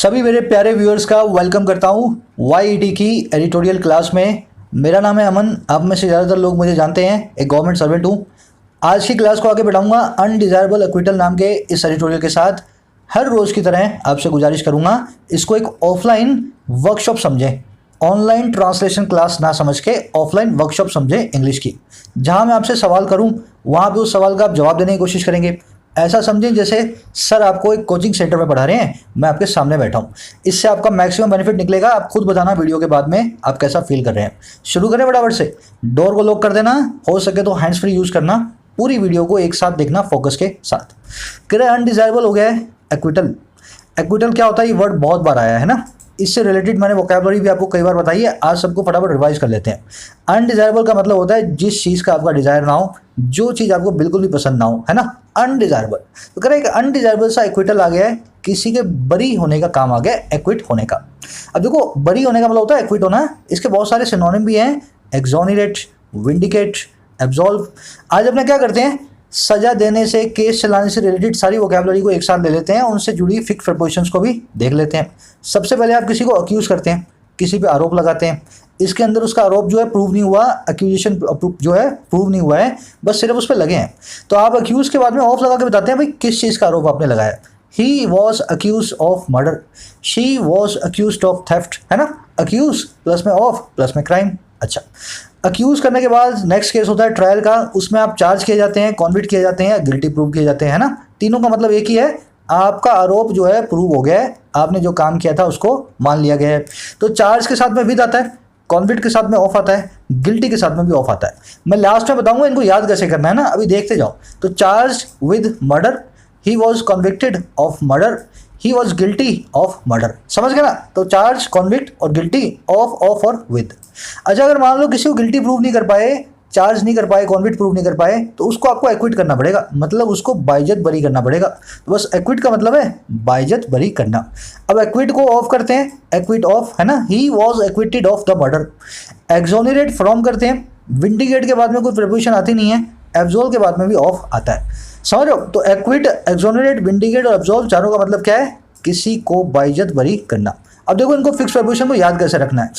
सभी मेरे प्यारे व्यूअर्स का वेलकम करता हूँ YET की एडिटोरियल क्लास में। मेरा नाम है अमन। आप में से ज़्यादातर लोग मुझे जानते हैं, एक गवर्नमेंट सर्वेंट हूँ। आज की क्लास को आगे बढ़ाऊंगा अनडिज़ायरेबल एक्विटल नाम के इस एडिटोरियल के साथ। हर रोज़ की तरह आपसे गुजारिश करूँगा, इसको एक ऑफलाइन वर्कशॉप समझें, ऑनलाइन ट्रांसलेशन क्लास ना समझ के ऑफलाइन वर्कशॉप समझें इंग्लिश की। जहाँ मैं आपसे सवाल करूँ वहाँ पे उस सवाल का आप जवाब देने की कोशिश करेंगे। ऐसा समझें जैसे सर आपको एक कोचिंग सेंटर में पढ़ा रहे हैं, मैं आपके सामने बैठा हूँ। इससे आपका मैक्सिमम बेनिफिट निकलेगा। आप खुद बताना वीडियो के बाद में आप कैसा फील कर रहे हैं। शुरू करें फटाफट से। डोर को लॉक कर देना, हो सके तो हैंड्स फ्री यूज़ करना। पूरी वीडियो को एक साथ देखना फोकस के साथ। कह अनडिजायरेबल हो गया है एक्विटल। एक्विटल क्या होता है, ये वर्ड बहुत बार आया है ना। इससे रिलेटेड मैंने वोकैबुलरी भी आपको कई बार बताई है। आज सबको फटाफट रिवाइज कर लेते हैं। अनडिजायरेबल का मतलब होता है जिस चीज़ का आपका डिजायर ना हो, जो चीज़ आपको बिल्कुल भी पसंद ना हो, है ना, अनडिजायरेबल। तो कह रहे हैं कि अनडिजायरेबल सा एक्विटल आ गया है, किसी के बरी होने का काम आ गया, एक्विट होने का। अब देखो, बरी होने का मतलब होता है एक्विट होना। इसके बहुत सारे सिनोनिम भी हैं, एक्सोनरेट, विंडिकेट, एब्सॉल्व। आज अपने क्या करते हैं, सजा देने से, केस चलाने से रिलेटेड सारी वोकैबुलरी को एक साथ ले लेते हैं, उनसे जुड़ी फिक्स प्रपोजिशंस को भी देख लेते हैं। सबसे पहले आप किसी को अक्यूज़ करते हैं, किसी पे आरोप लगाते हैं। इसके अंदर उसका आरोप जो है प्रूव नहीं हुआ, एक्यूजेशन जो है प्रूव नहीं हुआ है, बस सिर्फ उस पर लगे हैं। तो आप अक्यूज़ के बाद में ऑफ लगा के बताते हैं भाई किस चीज़ का आरोप आपने लगाया। He was accuse of murder, she was accuse of theft, है ना। अक्यूज प्लस में ऑफ प्लस में क्राइम। अच्छा, अक्यूज करने के बाद नेक्स्ट केस होता है ट्रायल का। उसमें आप चार्ज किए जाते हैं, कॉन्विक्ट किए जाते हैं, गिल्टी प्रूव किए जाते हैं, है ना। तीनों का मतलब एक ही है, आपका आरोप जो है प्रूव हो गया है, आपने जो काम किया था उसको मान लिया गया है। तो चार्ज के साथ में विद आता है, कॉन्विक्ट के साथ में ऑफ आता है, गिल्टी के साथ में भी ऑफ आता है। मैं लास्ट में बताऊंगा इनको याद कैसे करना है ना, अभी देखते जाओ। तो charge with murder, he was convicted of murder, he was guilty of murder. समझ गए ना। तो चार्ज, कॉन्विक्ट और गिल्टी, ऑफ और विद। अच्छा, अगर मान लो किसी को गिल्टी प्रूव नहीं कर पाए, चार्ज नहीं कर पाए, कॉन्विक्ट प्रूव नहीं कर पाए, तो उसको आपको एक्विट करना पड़ेगा, मतलब उसको बाइज्जत बरी करना पड़ेगा। तो बस एक्विट का मतलब है बाइज्जत बरी करना। अब एक्विट को ऑफ करते हैं, एक्विट ऑफ, है ना, he was acquitted of the murder. Exonerate from करते हैं, विंडिकेट के बाद में कोई प्रीपोजिशन आती नहीं है, एब्सोल्व के बाद में भी ऑफ आता है। समझ रहे हो। तो एक्विट, एक्सोनरेट, विंडिकेट और एब्सोल्व चारों का मतलब क्या है, किसी को बाइज्जत बरी करना। अब देखो इनको फिक्स प्रीपोजिशन को याद कैसे रखना है,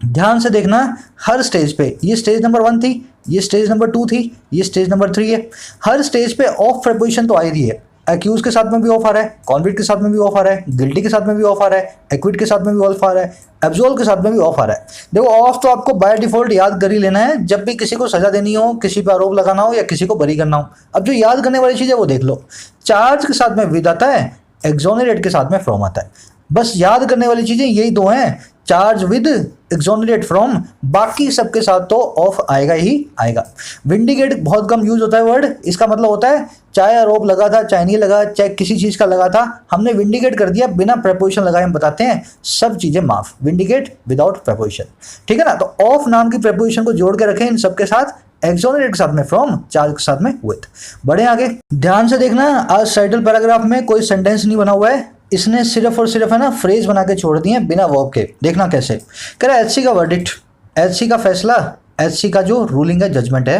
ध्यान से देखना। हर स्टेज पे, ये स्टेज नंबर 1 थी, ये स्टेज नंबर 2 थी, ये स्टेज नंबर 3 है। हर स्टेज पे ऑफ प्रीपोजिशन तो आ ही रही है। एक्यूज के साथ में भी ऑफ आ रहा है, कॉन्विक्ट के साथ में भी ऑफ आ रहा है, गिल्टी के साथ में भी ऑफ आ रहा है, एक्विट के साथ में भी ऑफ आ रहा है, एब्सोल्व के साथ में भी ऑफ आ रहा है। देखो, ऑफ तो आपको बाय डिफॉल्ट याद कर ही लेना है जब भी किसी को सजा देनी हो, किसी पर आरोप लगाना हो या किसी को बरी करना हो। अब जो याद करने वाली चीज़ है वो देख लो। चार्ज के साथ में विद आता है, एक्सोनरेट के साथ में फ्रॉम आता है। बस याद करने वाली चीज़ें यही दो हैं, चार्ज विद, एक्सोनरेट फ्रॉम। बाकी सबके साथ तो ऑफ आएगा ही आएगा। विंडिकेट बहुत कम यूज होता है वर्ड। इसका मतलब होता है चाहे आरोप लगा था, चाहे नहीं लगा, चाहे किसी चीज़ का लगा था, हमने विंडिकेट कर दिया, बिना प्रपोजिशन लगाए हम बताते हैं सब चीज़ें माफ। विंडिकेट विदाउट प्रपोजिशन, ठीक है ना। तो ऑफ नाम की प्रपोजिशन को जोड़ के रखें इन सबके साथ, एक्सोनरेट के साथ में फ्रॉम, चार्ज के साथ में विद। बढ़े आगे, ध्यान से देखना। आज टाइटल पैराग्राफ में कोई सेंटेंस नहीं बना हुआ है, इसने सिर्फ और सिर्फ है ना फ्रेज बना के छोड़ दिए बिना वर्ब के। देखना कैसे। कह रहा है एचसी का वर्डिक्ट, एचसी का फैसला, एचसी का जो रूलिंग है, जजमेंट है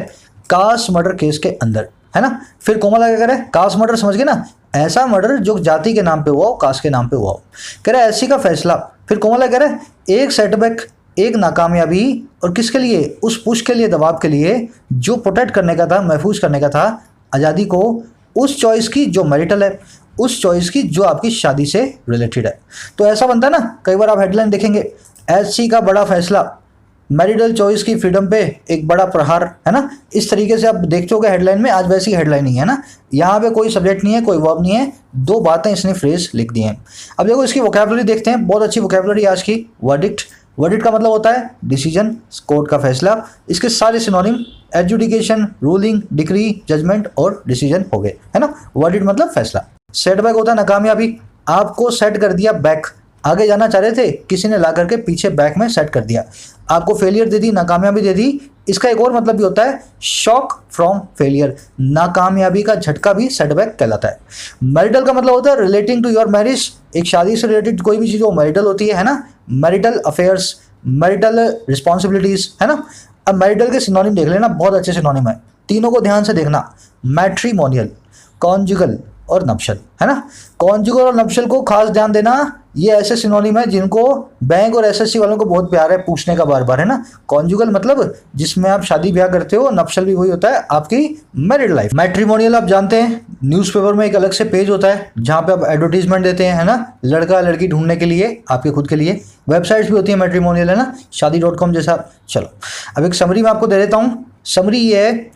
कास्ट मर्डर केस के अंदर, है ना। फिर कोमा लगा कह रहा है कास्ट मर्डर, समझ गए ना, ऐसा मर्डर जो जाति के नाम पे हुआ हो, कास्ट के नाम पे हुआ हो। कह रहा है एचसी का फैसला। फिर कोमा लगा कह रहा है एक सेटबैक, एक नाकामयाबी, और किसके लिए, उस पुश के लिए, दबाव के लिए जो प्रोटेक्ट करने का था, महफूज करने का था आज़ादी को, उस चॉइस की जो मैरिटल है, उस चॉइस की जो आपकी शादी से रिलेटेड है। तो ऐसा बनता है ना, कई बार आप हेडलाइन देखेंगे, एचसी का बड़ा फैसला, मैरिटल चॉइस की फ्रीडम पे एक बड़ा प्रहार, है ना। इस तरीके से आप देखते होगे हेडलाइन में। आज वैसी हेडलाइन नहीं है ना, यहाँ पे कोई सब्जेक्ट नहीं है, कोई वर्ब नहीं है, दो बातें इसने फ्रेज लिख दी हैं। अब देखो इसकी वोकैबुलरी देखते हैं, बहुत अच्छी वोकैबुलरी आज की। वर्डिक्ट, वर्डिक्ट का मतलब होता है डिसीजन, कोर्ट का फैसला। इसके सारे synonym adjudication, ruling, decree, judgement और डिसीजन हो गए, है ना। वर्डिक्ट मतलब फैसला। सेटबैक होता है नाकामयाबी, आपको सेट कर दिया बैक, आगे जाना चाह रहे थे, किसी ने ला करके पीछे बैक में सेट कर दिया, आपको फेलियर दे दी, नाकामयाबी दे दी। इसका एक और मतलब भी होता है शॉक फ्रॉम फेलियर, नाकामयाबी का झटका भी सेटबैक कहलाता है। मैरिटल का मतलब होता है रिलेटिंग टू योर मैरिज, एक शादी से रिलेटेड कोई भी चीज़ वो मैरिटल होती है ना। मैरिटल अफेयर्स, मैरिटल रिस्पॉन्सिबिलिटीज, है ना। अब मैरिटल के सिनोनिम देख लेना, बहुत अच्छे सिनोनिम है, तीनों को ध्यान से देखना। मैट्रिमोनियल, कॉन्जुगल और नप्शल, है ना। कॉन्जुगल और नप्शल को खास ध्यान देना, ये ऐसे सिनोनिम है जिनको बैंक और एसएससी वालों को बहुत प्यार है पूछने का बार बार, है ना। कॉन्जुगल मतलब जिसमें आप शादी ब्याह करते हो, नप्शल भी वही होता है आपकी मैरिड लाइफ। मैट्रिमोनियल आप जानते हैं, न्यूज़पेपर में एक अलग से पेज होता है जहां पे आप एडवर्टीजमेंट देते हैं, है ना, लड़का लड़की ढूंढने के लिए, आपके खुद के लिए। वेबसाइट्स भी होती है मैट्रिमोनियल, है ना, शादी.com जैसा। चलो अब एक समरी मैं आपको दे देता हूँ। समरी ये है,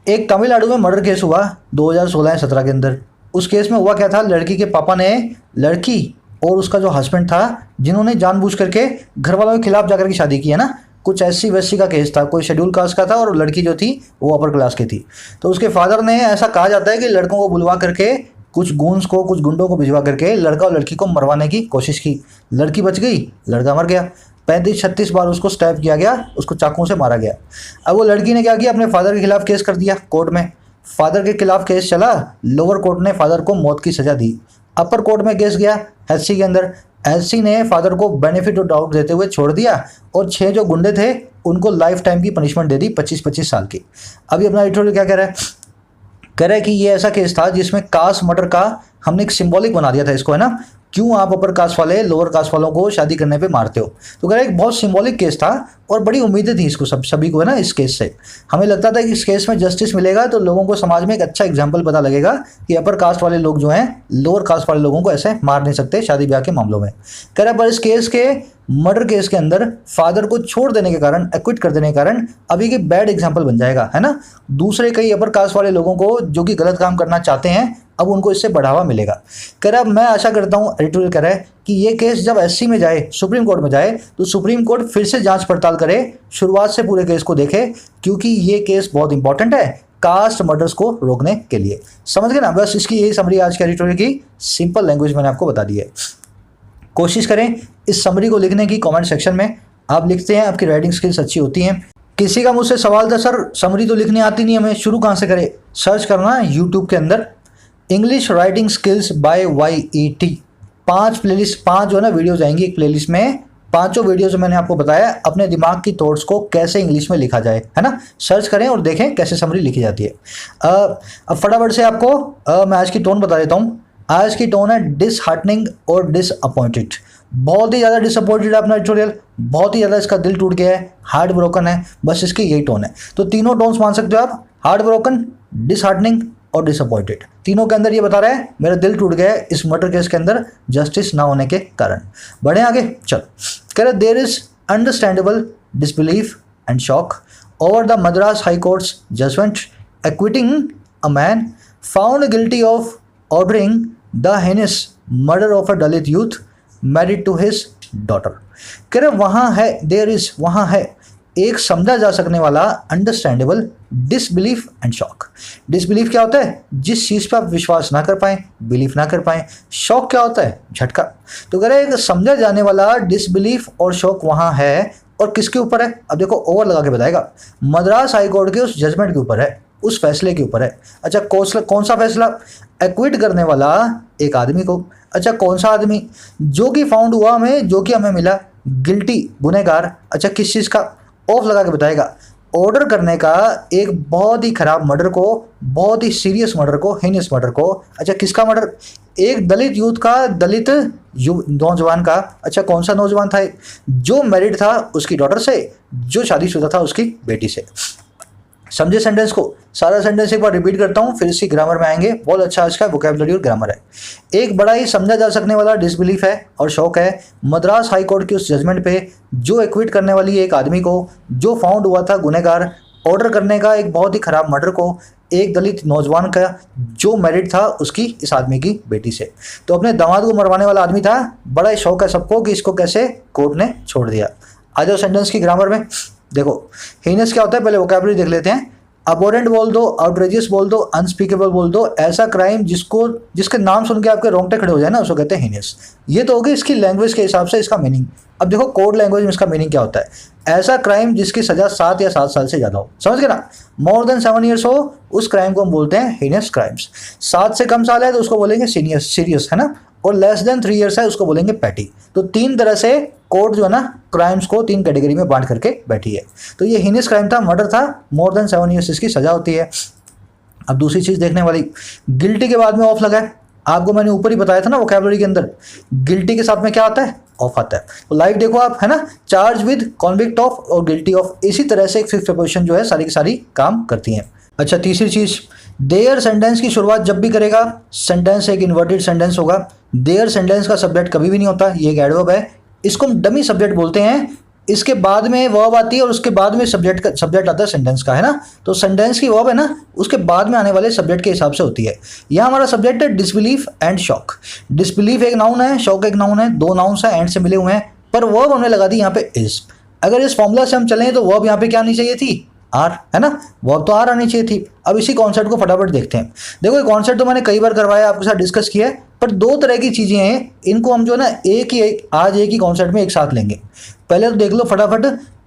एक तमिलनाडु में मर्डर केस हुआ 2016-17 के अंदर। उस केस में हुआ क्या था, लड़की के पापा ने लड़की और उसका जो हस्बैंड था, जिन्होंने जानबूझ करके घर वालों के खिलाफ जाकर की शादी की, है ना। कुछ एससी वैसी का केस था, कोई शेड्यूल कास्ट का था और लड़की जो थी वो अपर क्लास की थी। तो उसके फादर ने, ऐसा कहा जाता है कि लड़कों को बुलवा करके कुछ गूंस को, कुछ गुंडों को भिजवा करके लड़का और लड़की को मरवाने की कोशिश की। लड़की बच गई, लड़का मर गया। 35-36 बार उसको स्टैब किया गया, उसको चाकुओं से मारा गया। अब वो लड़की ने क्या किया, अपने फादर के खिलाफ केस कर दिया कोर्ट में। फादर के खिलाफ केस चला, लोअर कोर्ट ने फादर को मौत की सजा दी। अपर कोर्ट में केस गया एससी के अंदर। एससी ने फादर को बेनिफिट ऑफ डाउट देते हुए छोड़ दिया और 6 जो गुंडे थे उनको लाइफ टाइम की पनिशमेंट दे दी, 25-25 साल की। अभी अपना एडिटोरियल क्या कह रहा है, कह रहा है कि ये ऐसा केस था जिसमें कास्ट मर्डर का हमने एक सिंबॉलिक बना दिया था इसको, है ना। क्यों आप अपर कास्ट वाले लोअर कास्ट वालों को शादी करने पे मारते हो। तो कह रहा है एक बहुत सिंबॉलिक केस था और बड़ी उम्मीदें थी इसको सभी को, है ना। इस केस से हमें लगता था कि इस केस में जस्टिस मिलेगा तो लोगों को समाज में एक अच्छा एग्जाम्पल पता लगेगा कि अपर कास्ट वाले लोग जो हैं लोअर कास्ट वाले लोगों को ऐसे मार नहीं सकते शादी ब्याह के मामलों में। कह रहा है पर इस केस के, मर्डर केस के अंदर फादर को छोड़ देने के कारण, एक्विट कर देने के कारण अभी के बैड एग्जाम्पल बन जाएगा, है ना। दूसरे कई अपर कास्ट वाले लोगों को जो कि गलत काम करना चाहते हैं, अब उनको इससे बढ़ावा मिलेगा। कह रहा है मैं आशा करता हूँ, एडिटोरियल कह रहा है कि ये केस जब एससी में जाए, सुप्रीम कोर्ट में जाए, तो सुप्रीम कोर्ट फिर से जांच पड़ताल करे, शुरुआत से पूरे केस को देखे, क्योंकि ये केस बहुत इंपॉर्टेंट है कास्ट मर्डर्स को रोकने के लिए। समझ गए ना। बस इसकी यही समरी आज के एडिटोरियल की, सिंपल लैंग्वेज मैंने आपको बता दी है। कोशिश करें इस समरी को लिखने की। कमेंट सेक्शन में आप लिखते हैं, आपकी राइटिंग स्किल्स अच्छी होती हैं। किसी का मुझसे सवाल था, सर समरी तो लिखनी आती नहीं हमें, शुरू कहाँ से करें। सर्च करना यूट्यूब के अंदर English writing skills by YET। 5 playlist, 5 जो है ना वीडियोज आएंगी एक प्लेलिस्ट में। 5 वीडियोज मैंने आपको बताया अपने दिमाग की थॉट्स को कैसे इंग्लिश में लिखा जाए, है ना। सर्च करें और देखें कैसे समरी लिखी जाती है। अब फटाफट से आपको मैं आज की टोन बता देता हूँ। आज की टोन है डिसहार्टनिंग और डिसअपॉइंटेड। बहुत ही ज़्यादा डिसअपॉइंटेड अपना एडिटोरियल, बहुत ही ज़्यादा इसका दिल टूट गया है, हार्ट ब्रोकन है, बस इसकी यही टोन है। तो तीनों टोन्स मान सकते हो आप, हार्ट ब्रोकन, डिसहार्टनिंग और डिसअपॉइंटेड। तीनों के अंदर ये बता रहा है मेरा दिल टूट गया है इस मर्डर केस के अंदर जस्टिस ना होने के कारण। बढ़े आगे, चलो। कह रहे there is understandable disbelief and shock over the Madras high court's judgment acquitting a man found guilty of ordering the heinous murder of a Dalit youth married to his daughter. कह रहे वहाँ है, देयर इज, वहाँ है एक समझा जा सकने वाला understandable disbelief and shock. Disbelief क्या होता है, जिस चीज़ पर आप विश्वास ना कर पाए, बिलीफ ना कर पाए। शॉक क्या होता है, झटका। तो कह रहे एक समझा जाने वाला डिसबिलीफ और शॉक वहाँ है, और किसके ऊपर है, अब देखो ओवर लगा के बताएगा, मद्रास हाई कोर्ट के उस जजमेंट के ऊपर है, उस फैसले के ऊपर है। अच्छा कौन सा फैसला, एक्विट करने वाला एक आदमी को। अच्छा कौन सा आदमी, जो कि फाउंड हुआ हमें, जो कि हमें मिला गिल्टी, गुनहगार। अच्छा किस चीज़ का, ऑफ लगा के बताएगा, ऑर्डर करने का एक बहुत ही खराब मर्डर को, बहुत ही सीरियस मर्डर को, हेनियस मर्डर को। अच्छा किसका मर्डर, एक दलित यूथ का, दलित नौजवान का। अच्छा कौन सा नौजवान था, जो मैरिड था उसकी डॉटर से, जो शादीशुदा था उसकी बेटी से। समझे सेंटेंस को, सारा सेंटेंस एक बार रिपीट करता हूँ, फिर इसकी ग्रामर में आएंगे। बहुत अच्छा आज का वोकैबुलरी और ग्रामर है। एक बड़ा ही समझा जा सकने वाला डिसबिलीफ है और शौक है मद्रास हाई कोर्ट के उस जजमेंट पे, जो एक्विट करने वाली एक आदमी को, जो फाउंड हुआ था गुनहगार, ऑर्डर करने का एक बहुत ही खराब मर्डर को एक दलित नौजवान का, जो मैरिड था उसकी, इस आदमी की बेटी से। तो अपने दामाद को मरवाने वाला आदमी था। बड़ा ही शौक है सबको कि इसको कैसे कोर्ट ने छोड़ दिया। आ जाओ सेंटेंस की ग्रामर में। देखो हीनस क्या होता है, पहले वोकैबुलरी देख लेते हैं। अबोरेंट बोल दो, आउटरेजियस बोल दो, अनस्पीकेबल बोल दो। ऐसा क्राइम जिसके नाम सुन के आपके रोंगटे खड़े हो जाए ना, उसको कहते हैं हीनियस। ये तो होगी इसकी लैंग्वेज के हिसाब से इसका मीनिंग। अब देखो कोड लैंग्वेज में इसका मीनिंग क्या होता है, ऐसा क्राइम जिसकी सजा 7 या 7 साल से ज़्यादा हो। समझ गए ना, मोर देन 7 ईयर्स हो, उस क्राइम को हम बोलते हैं हीनियस क्राइम्स। 7 से कम साल है तो उसको बोलेंगे सीरियस, है ना। और लेस देन 3 ईयर्स है उसको बोलेंगे पैटी। तो 3 तरह से कोर्ट जो है ना क्राइम्स को 3 कैटेगरी में बांट करके बैठी है। तो ये हीनियस क्राइम था, मर्डर था, मोर देन 7 ईयर्स इसकी सजा होती है। अब दूसरी चीज़ देखने वाली, गिल्टी के बाद में ऑफ लगा है। आपको मैंने ऊपर ही बताया था ना वोकैबुलरी के अंदर, गिल्टी के साथ में क्या आता है, ऑफ आता है। तो लाइक देखो आप, है ना, चार्ज विद, कॉन्विक्ट ऑफ और गिल्टी ऑफ, इसी तरह से एक फिफ्थ प्रपोजिशन जो है सारी की सारी काम करती हैं। अच्छा, तीसरी चीज, देयर सेंटेंस की शुरुआत जब भी करेगा, सेंटेंस एक इन्वर्टेड सेंटेंस होगा। देयर सेंटेंस का सब्जेक्ट कभी भी नहीं होता, ये एक एडवर्ब है, इसको हम डमी सब्जेक्ट बोलते हैं। इसके बाद में वर्ब आती है और उसके बाद में सब्जेक्ट आता है सेंटेंस का, है ना। तो सेंटेंस की वर्ब है ना, उसके बाद में आने वाले सब्जेक्ट के हिसाब से होती है। यह हमारा सब्जेक्ट है डिसबिलीफ एंड शॉक। डिसबिलीफ एक नाउन है, शॉक एक नाउन है, दो नाउन्स हैं, एंड से मिले हुए हैं, पर वर्ब हमने लगा दी यहाँ पे इज। अगर इस फॉर्मूला से हम चलें तो वर्ब यहाँ पे क्या आनी चाहिए थी, आर, है ना, वर्ब तो आर आनी चाहिए थी। अब इसी कॉन्सेप्ट को फटाफट देखते हैं। देखो ये कॉन्सेप्ट तो मैंने कई बार करवाया, आपके साथ डिस्कस किया है, पर दो तरह की चीजें हैं, इनको हम जो है ना आज एक ही कॉन्सेप्ट में एक साथ लेंगे। पहले तो देख लो फटाफट,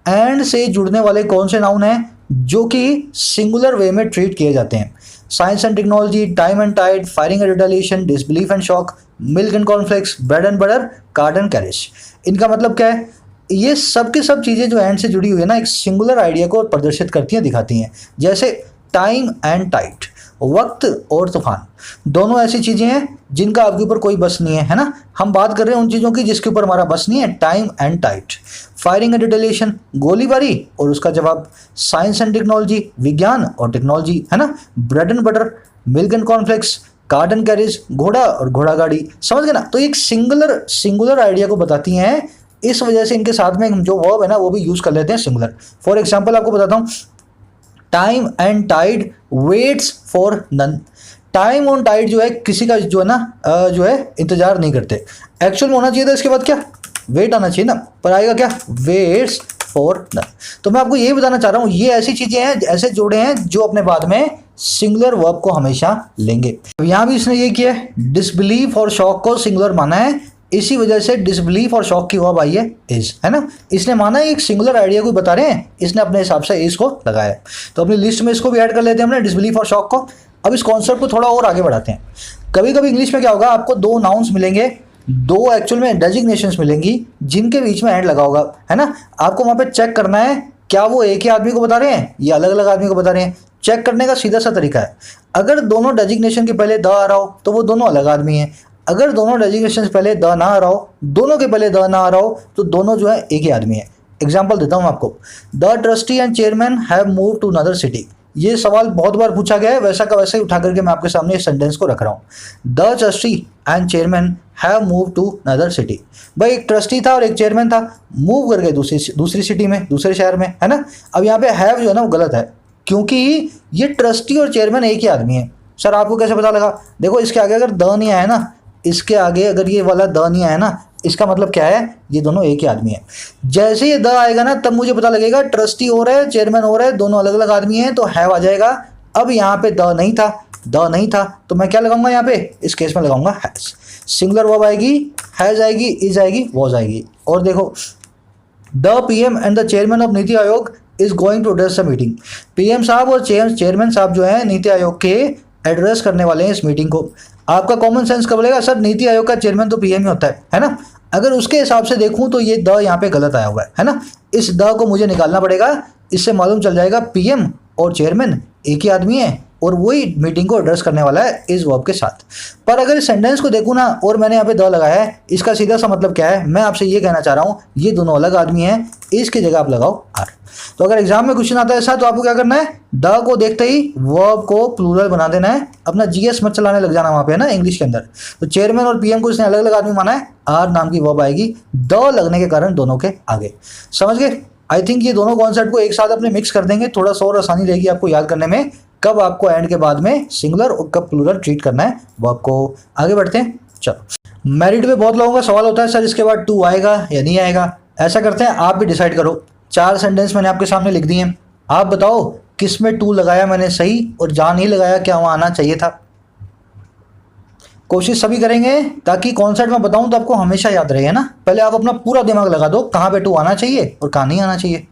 एंड से जुड़ने वाले कौन से नाउन हैं जो कि सिंगुलर वे में ट्रीट किए जाते हैं। Science and technology, time and tide, firing and retaliation, disbelief and shock, milk and cornflakes, bread and butter, card and carriage. इनका मतलब क्या है, ये सब की सब चीज़ें जो एंड से जुड़ी हुई है ना, एक सिंगुलर आइडिया को प्रदर्शित करती हैं, दिखाती हैं। जैसे टाइम एंड टाइड, वक्त और तूफान, दोनों ऐसी चीज़ें हैं जिनका आपके ऊपर कोई बस नहीं है ना। हम बात कर रहे हैं उन चीज़ों की जिसके ऊपर हमारा बस नहीं है, time and tide. Firing and retaliation, गोलीबारी और उसका जवाब। साइंस एंड टेक्नोलॉजी, विज्ञान और टेक्नोलॉजी, है ना। Bread and butter, milk and cornflakes, card and carriage, घोड़ा और घोड़ा गाड़ी। समझ गए ना। तो एक सिंगुलर आइडिया को बताती हैं, इस वजह से इनके साथ में जो वर्ब है ना वो भी यूज कर लेते हैं सिंगुलर। फॉर एग्जांपल आपको बताता हूं, time and tide waits for none. Time और टाइड जो है किसी का जो है ना जो है इंतजार नहीं करते। एक्चुअल में होना चाहिए था इसके बाद क्या, वेट आना चाहिए ना, पर आएगा क्या, वेट्स फॉर नन। तो मैं आपको ये बताना चाह रहा हूं, ये ऐसी चीजें हैं, ऐसे जोड़े हैं जो अपने बाद में सिंगुलर वर्ब को हमेशा लेंगे। यहां भी इसने ये किया है, डिसबिलीफ और शॉक को सिंगुलर माना है, इसी वजह से डिसबिलीफ और शॉक की वर्ब आई है इज, है ना। इसने माना है एक सिंगुलर आइडिया को बता रहे हैं, इसने अपने हिसाब से इज को लगाया। तो अपनी लिस्ट में इसको भी ऐड कर लेते हैं हमने, डिसबिलीफ और शॉक को। अब इस कॉन्सेप्ट को थोड़ा और आगे बढ़ाते हैं। कभी कभी इंग्लिश में क्या होगा, आपको दो नाउन्स मिलेंगे, दो एक्चुअल में डेजिग्नेशंस मिलेंगी जिनके बीच में एंड लगा होगा, है ना। आपको वहां पे चेक करना है क्या वो एक ही आदमी को बता रहे हैं या अलग अलग आदमी को बता रहे हैं। चेक करने का सीधा सा तरीका है, अगर दोनों डेजिग्नेशन के पहले द आ रहा हो तो वो दोनों अलग आदमी हैं। अगर दोनों डेजिग्नेशन से पहले द ना आ रहा हो, दोनों के पहले द ना आ रहा हो, तो दोनों जो है एक ही आदमी है। एग्जाम्पल देता हूं आपको, the trustee and chairman have move to another city. ये सवाल बहुत बार पूछा गया है, वैसा का वैसे ही उठा करके मैं आपके सामने इस सेंटेंस को रख रहा हूँ। The trustee and chairman have move to another city. भाई एक ट्रस्टी था और एक चेयरमैन था, मूव कर गए दूसरी सिटी में, दूसरे शहर में, है ना। अब यहाँ पे हैव जो है ना वो गलत है, क्योंकि ये ट्रस्टी और चेयरमैन एक ही आदमी है। सर आपको कैसे पता लगा, देखो इसके आगे अगर द नहीं आया ना, इसके आगे अगर ये वाला द नहीं आया ना, इसका मतलब क्या है, ये दोनों एक ही आदमी है। जैसे ये द आएगा ना, तब मुझे पता लगेगा ट्रस्टी हो रहा है, चेयरमैन हो रहा है, दोनों अलग अलग आदमी हैं, तो हैव आ जाएगा। अब यहाँ पे द नहीं था, तो मैं क्या लगाऊंगा यहाँ पे, इस केस में लगाऊंगा हैज। सिंगुलर वर्ब आएगी, हैज आएगी, इज आएगी, वॉज आएगी। और देखो, the PM and the chairman of NITI Aayog is going to address the meeting. PM साहब और चेयरमैन साहब जो है नीति आयोग के एड्रेस करने वाले हैं इस मीटिंग को। आपका कॉमन सेंस कब बोलेगा, सर नीति आयोग का चेयरमैन तो पीएम ही होता है ना। अगर उसके हिसाब से देखूं तो ये द यहाँ पे गलत आया हुआ है ना। इस द को मुझे निकालना पड़ेगा, इससे मालूम चल जाएगा पीएम और चेयरमैन एक ही आदमी है और वही मीटिंग को एड्रेस करने वाला है इस वर्ब के साथ। पर अगर इस सेंटेंस को देखूं ना और मैंने यहाँ पे द लगाया है, इसका सीधा सा मतलब क्या है, मैं आपसे ये कहना चाह रहा हूँ ये दोनों अलग आदमी हैं, इसकी जगह आप लगाओ आर। तो अगर एग्जाम में क्वेश्चन आता है ऐसा, तो आपको क्या करना है, द को देखते ही वर्ब को प्लूरल बना देना है, अपना जीएस मत चलाने लग जाना वहाँ पे, है ना, इंग्लिश के अंदर। तो चेयरमैन और पीएम को इसने अलग अलग आदमी माना है, आर नाम की वर्ब आएगी द लगने के कारण दोनों के आगे। समझ गए। आई थिंक ये दोनों कॉन्सेप्ट को एक साथ अपने मिक्स कर देंगे, थोड़ा सा और आसानी रहेगी आपको याद करने में, कब आपको एंड के बाद में सिंगुलर और कब प्लूरल ट्रीट करना है वर्ब को। आगे बढ़ते हैं। चलो, मैरिड पे बहुत लोगों का सवाल होता है, सर इसके बाद टू आएगा या नहीं आएगा। ऐसा करते हैं, आप भी डिसाइड करो। 4 सेंटेंस मैंने आपके सामने लिख दिए हैं, आप बताओ किस में टू लगाया मैंने सही और जहां नहीं लगाया क्या वहां आना चाहिए था। कोशिश सभी करेंगे ताकि कॉन्सेप्ट में बताऊं तो आपको हमेशा याद रहे, ना। पहले आप अपना पूरा दिमाग लगा दो कहां पे टू आना चाहिए और कहां नहीं आना चाहिए।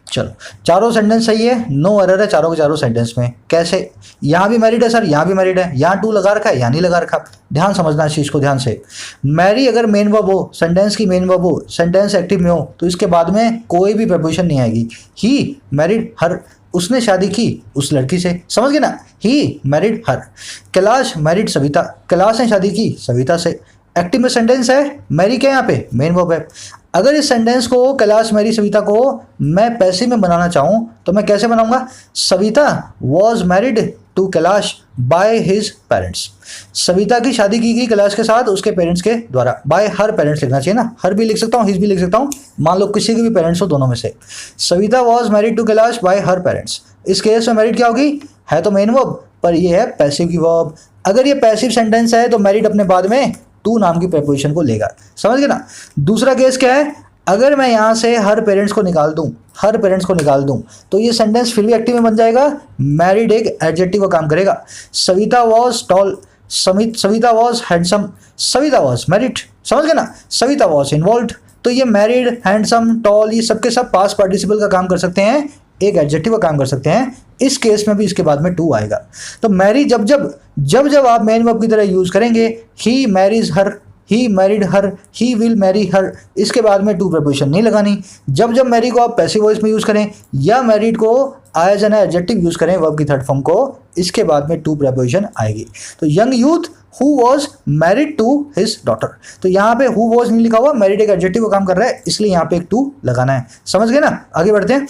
चलो, चारों सेंटेंस सही है, नो एरर है चारों के चारों सेंटेंस में। कैसे, यहाँ भी मैरिड है सर, यहाँ भी मैरिड है, यहाँ टू लगा रखा है, यहाँ नहीं लगा रखा। ध्यान समझना इस चीज़ को ध्यान से। मैरी अगर मेन वर्ब हो, सेंटेंस की मेन वर्ब हो, सेंटेंस एक्टिव में हो, तो इसके बाद में कोई भी प्रपोजिशन नहीं आएगी। ही मैरिड हर, उसने शादी की उस लड़की से, समझ गए ना, he married her. Kailash married Savita, Kailash ने शादी की सविता से। एक्टिव में सेंटेंस है, मैरी क्या यहाँ पे मेन वर्ब है। अगर इस सेंटेंस को कैलाश मैरी सविता को मैं पैसिव में बनाना चाहूँ तो मैं कैसे बनाऊंगा, Savita was married to Kailash by his parents. Savita की शादी की गई कैलाश के साथ उसके पेरेंट्स के द्वारा। बाय हर पेरेंट्स लिखना चाहिए ना, हर भी लिख सकता हूँ, हिज भी लिख सकता हूँ, मान लो किसी के भी पेरेंट्स हो, दोनों में से। Savita was married to Kailash by her parents. इस केस में मैरिड क्या होगी, है तो मेन वर्ब पर ये है पैसिव की वर्ब। अगर ये पैसिव सेंटेंस है तो मैरिड अपने बाद में टू नाम की प्रेपोजिशन को लेगा, समझ गए ना। दूसरा केस क्या है, अगर मैं यहाँ से हर पेरेंट्स को निकाल दूं, हर पेरेंट्स को निकाल दूं तो ये सेंटेंस फिर भी एक्टिव में बन जाएगा, मैरिड एक एडजेक्टिव का काम करेगा। Savita was tall, Savita was handsome, Savita was married, समझ गए ना। सविता वॉज इन्वॉल्व्ड, तो ये मैरिड, हैंडसम, टॉल ये सबके सब पास्ट पार्टिसिपल का काम कर सकते हैं, एक एडजेक्टिव का काम कर सकते हैं। इस केस में भी इसके बाद में टू आएगा। तो मैरी जब जब आप मेन वर्ब की तरह यूज करेंगे, he marriage her, he married her, he will marry her, इसके बाद में टू प्रपोजिशन नहीं लगानी। जब मैरी को आप पैसिव वॉइस में यूज करें या मैरिड को एज एन एडजेक्टिव यूज करें वर्ब की थर्ड फॉर्म को, इसके बाद में टू प्रपोजिशन आएगी। तो young youth who was married to his daughter, तो यहाँ पे हु वॉज नहीं लिखा हुआ, मैरिड एक एडजेक्टिव का काम कर रहा है, इसलिए यहाँ पे एक टू लगाना है, समझ गए ना। आगे बढ़ते हैं।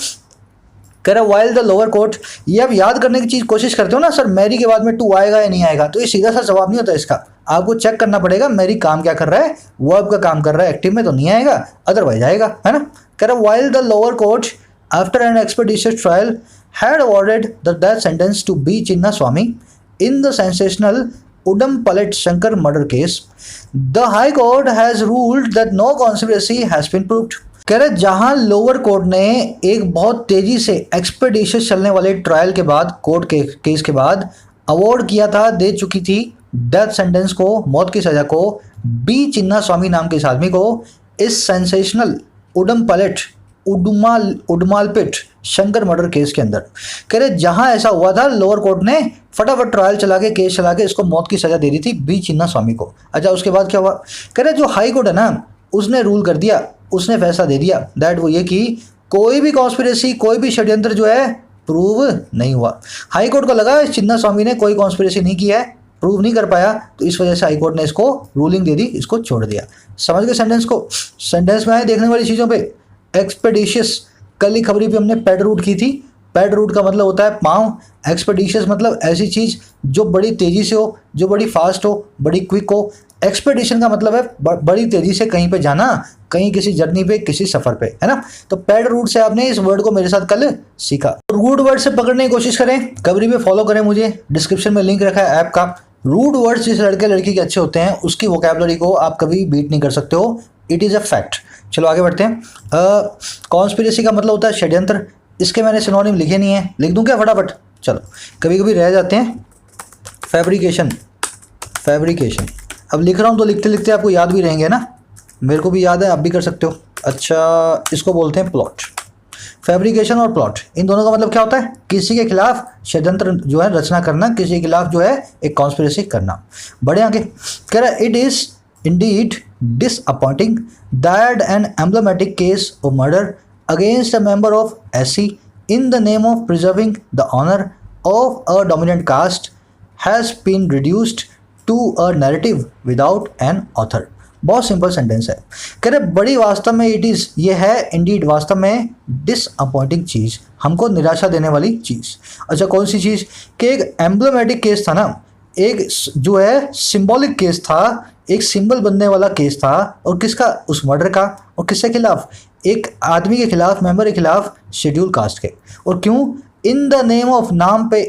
कह रहा वाइल द लोअर कोर्ट, ये अब याद करने की चीज कोशिश करते हो ना, सर मैरी के बाद में टू आएगा या नहीं आएगा, तो ये सीधा सा जवाब नहीं होता इसका, आपको चेक करना पड़ेगा मैरी काम क्या कर रहा है, वर्ब का काम कर रहा है, एक्टिव में तो नहीं आएगा, अदरवाइज आएगा, है ना। कह रहा while the lower court after an expeditious trial had awarded the death sentence to B Chinnaswamy in the sensational Udumalpet Shankar murder case, the high court has ruled that no conspiracy has been proved. कह रहे जहां lower court ने एक बहुत तेजी से एक्सपेडिशियस चलने वाले ट्रायल के बाद, कोर्ट के केस के बाद अवार्ड किया था, दे चुकी थी डेथ सेंटेंस को, मौत की सजा को बी चिन्ना स्वामी नाम के इस आदमी को, इस सेंसेशनल उडमपल्लेट उडमालपेट शंकर मर्डर केस के अंदर। कह रहे जहां ऐसा हुआ था लोअर कोर्ट ने फटाफट ट्रायल चला के, केस चला के इसको मौत की सजा दे दी थी बी चिन्ना स्वामी को। अच्छा उसके बाद क्या हुआ, कह रहे जो हाई कोर्ट है ना उसने रूल कर दिया, उसने फैसला दे दिया दैट वो ये कि कोई भी कॉन्स्पिरेसी, कोई भी षड्यंत्र जो है प्रूव नहीं हुआ। हाई कोर्ट को लगा चिन्ना स्वामी ने कोई कॉन्स्पिरेसी नहीं किया है, प्रूव नहीं कर पाया, तो इस वजह से हाई कोर्ट ने इसको रूलिंग दे दी, इसको छोड़ दिया। समझ गए सेंटेंस को। सेंटेंस में आए देखने वाली चीज़ों पे, एक्सपेडिशियस, कल ही खबरी पे हमने पैड रूट की थी, पैड रूट का मतलब होता है पाँव, एक्सपेडिशियस मतलब ऐसी चीज़ जो बड़ी तेज़ी से हो, जो बड़ी फास्ट हो, बड़ी क्विक हो। एक्सपेडिशन का मतलब है बड़ी तेज़ी से कहीं पे जाना, कहीं किसी जर्नी पे, किसी सफ़र पे, है ना। तो पैड रूट से आपने इस वर्ड को मेरे साथ कल सीखा। रूट वर्ड से पकड़ने की कोशिश करें, खबरी पे फॉलो करें मुझे, डिस्क्रिप्शन में लिंक रखा है ऐप का। रूट वर्ड्स जिस लड़के लड़की के अच्छे होते हैं उसकी वोकैबुलरी को आप कभी बीट नहीं कर सकते हो, इट इज़ अ फैक्ट। चलो आगे बढ़ते हैं। कॉन्स्पिरेसी का मतलब होता है षड्यंत्र, इसके मैंने सिनोनिम लिखे नहीं है, लिख दूं क्या फटाफट, चलो कभी कभी रह जाते हैं। फैब्रिकेशन, फैब्रिकेशन अब लिख रहा हूँ तो लिखते लिखते आपको याद भी रहेंगे ना, मेरे को भी याद है, आप भी कर सकते हो। अच्छा इसको बोलते हैं प्लॉट। फैब्रिकेशन और प्लॉट इन दोनों का मतलब क्या होता है, किसी के खिलाफ षड्यंत्र जो है रचना करना, किसी के खिलाफ जो है एक कॉन्स्पिरेसी करना। बढ़े आगे, कह रहा है it is indeed disappointing that an emblematic case of murder against a member of SC in the name of preserving the honor of a dominant caste has been reduced to a narrative without an author। बहुत simple sentence है। कह रहे बड़ी वास्तव में it is, ये है Indeed वास्तव में, डिसअपॉइंटिंग चीज़, हमको निराशा देने वाली चीज़। अच्छा कौन सी चीज़, कि एक एम्ब्लेमेटिक केस था ना, एक जो है सिंबॉलिक केस था, एक सिंबल बनने वाला केस था, और किसका, उस मर्डर का, और किसके खिलाफ, एक आदमी के खिलाफ, मेंबर के खिलाफ, शेड्यूल कास्ट के। और क्यों, इन द नेम ऑफ, नाम पे,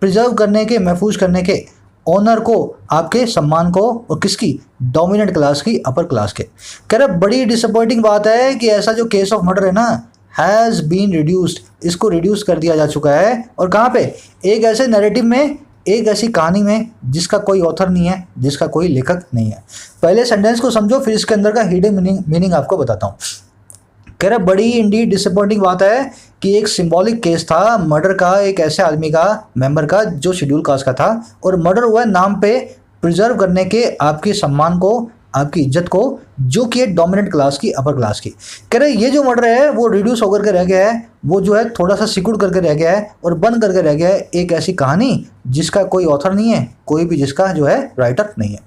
प्रिजर्व करने के, महफूज करने के, ऑनर को, आपके सम्मान को, और किसकी, डोमिनेंट क्लास की, अपर क्लास के। कह रहे बड़ी डिसअपॉइंटिंग बात है कि ऐसा जो केस ऑफ मर्डर है ना, हैज़ बीन रिड्यूस्ड, इसको रिड्यूस कर दिया जा चुका है, और कहाँ पे, एक ऐसे नैरेटिव में, एक ऐसी कहानी में जिसका कोई ऑथर नहीं है, जिसका कोई लेखक नहीं है। पहले सेंटेंस को समझो फिर इसके अंदर का हिडन मीनिंग आपको बताता हूँ। कह रहा बड़ी इंडीड डिसअपॉइंटिंग बात है कि एक सिंबॉलिक केस था मर्डर का, एक ऐसे आदमी का, मेंबर का जो शेड्यूल कास्ट का था, और मर्डर हुआ है नाम पे, प्रिजर्व करने के आपके सम्मान को, आपकी इज्जत को, जो कि है डोमिनेंट क्लास की, अपर क्लास की। कह रहे ये जो मर्डर है वो रिड्यूस होकर के रह गया है, वो जो है थोड़ा सा सिकुड़ करके रह गया है और बन करके रह गया है एक ऐसी कहानी जिसका कोई ऑथर नहीं है, कोई भी जिसका जो है राइटर नहीं है।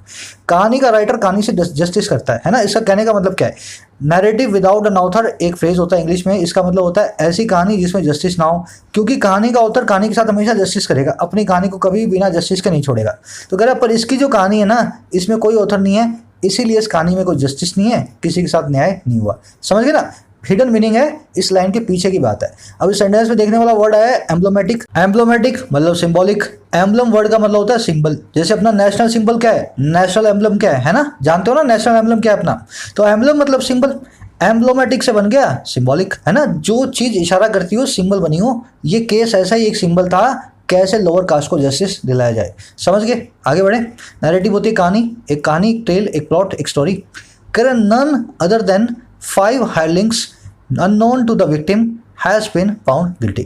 कहानी का राइटर कहानी से जस्टिस करता है ना। इसका कहने का मतलब क्या है? नैरेटिव विदाउट एन ऑथर एक फ्रेज होता है इंग्लिश में, इसका मतलब होता है ऐसी कहानी जिसमें जस्टिस ना हो, क्योंकि कहानी का ऑथर कहानी के साथ हमेशा जस्टिस करेगा, अपनी कहानी को कभी बिना जस्टिस के नहीं छोड़ेगा। तो कह रहा पर इसकी जो कहानी है ना, इसमें कोई ऑथर नहीं है, इसीलिए इस कहानी में कोई जस्टिस नहीं है, किसी के साथ न्याय नहीं हुआ। समझ गए ना? हिडन मीनिंग है इस लाइन के पीछे की बात है। अब इस सेंटेंस में देखने वाला वर्ड है एम्ब्लोमेटिक। एम्ब्लोमेटिक मतलब सिंबॉलिक। एम्ब्लम वर्ड का मतलब होता है सिंबल। जैसे अपना नेशनल सिंबल क्या है, नेशनल एम्ब्लम क्या है ना? जानते हो ना नेशनल एम्ब्लम क्या है अपना? तो एम्ब्लम मतलब सिंबल, एम्ब्लोमेटिक से बन गया सिंबॉलिक, है ना? जो चीज इशारा करती हो, सिंबल बनी हो। ये केस ऐसा ही एक सिंबल था, कैसे लोअर कास्ट को जस्टिस दिलाया जाए। समझ गए? आगे बढ़े। नैरेटिव होती है कहानी, एक कहानी, एक टेल, एक प्लॉट, एक स्टोरी। करें none other than 5 hirelings unknown to the victim has been found guilty।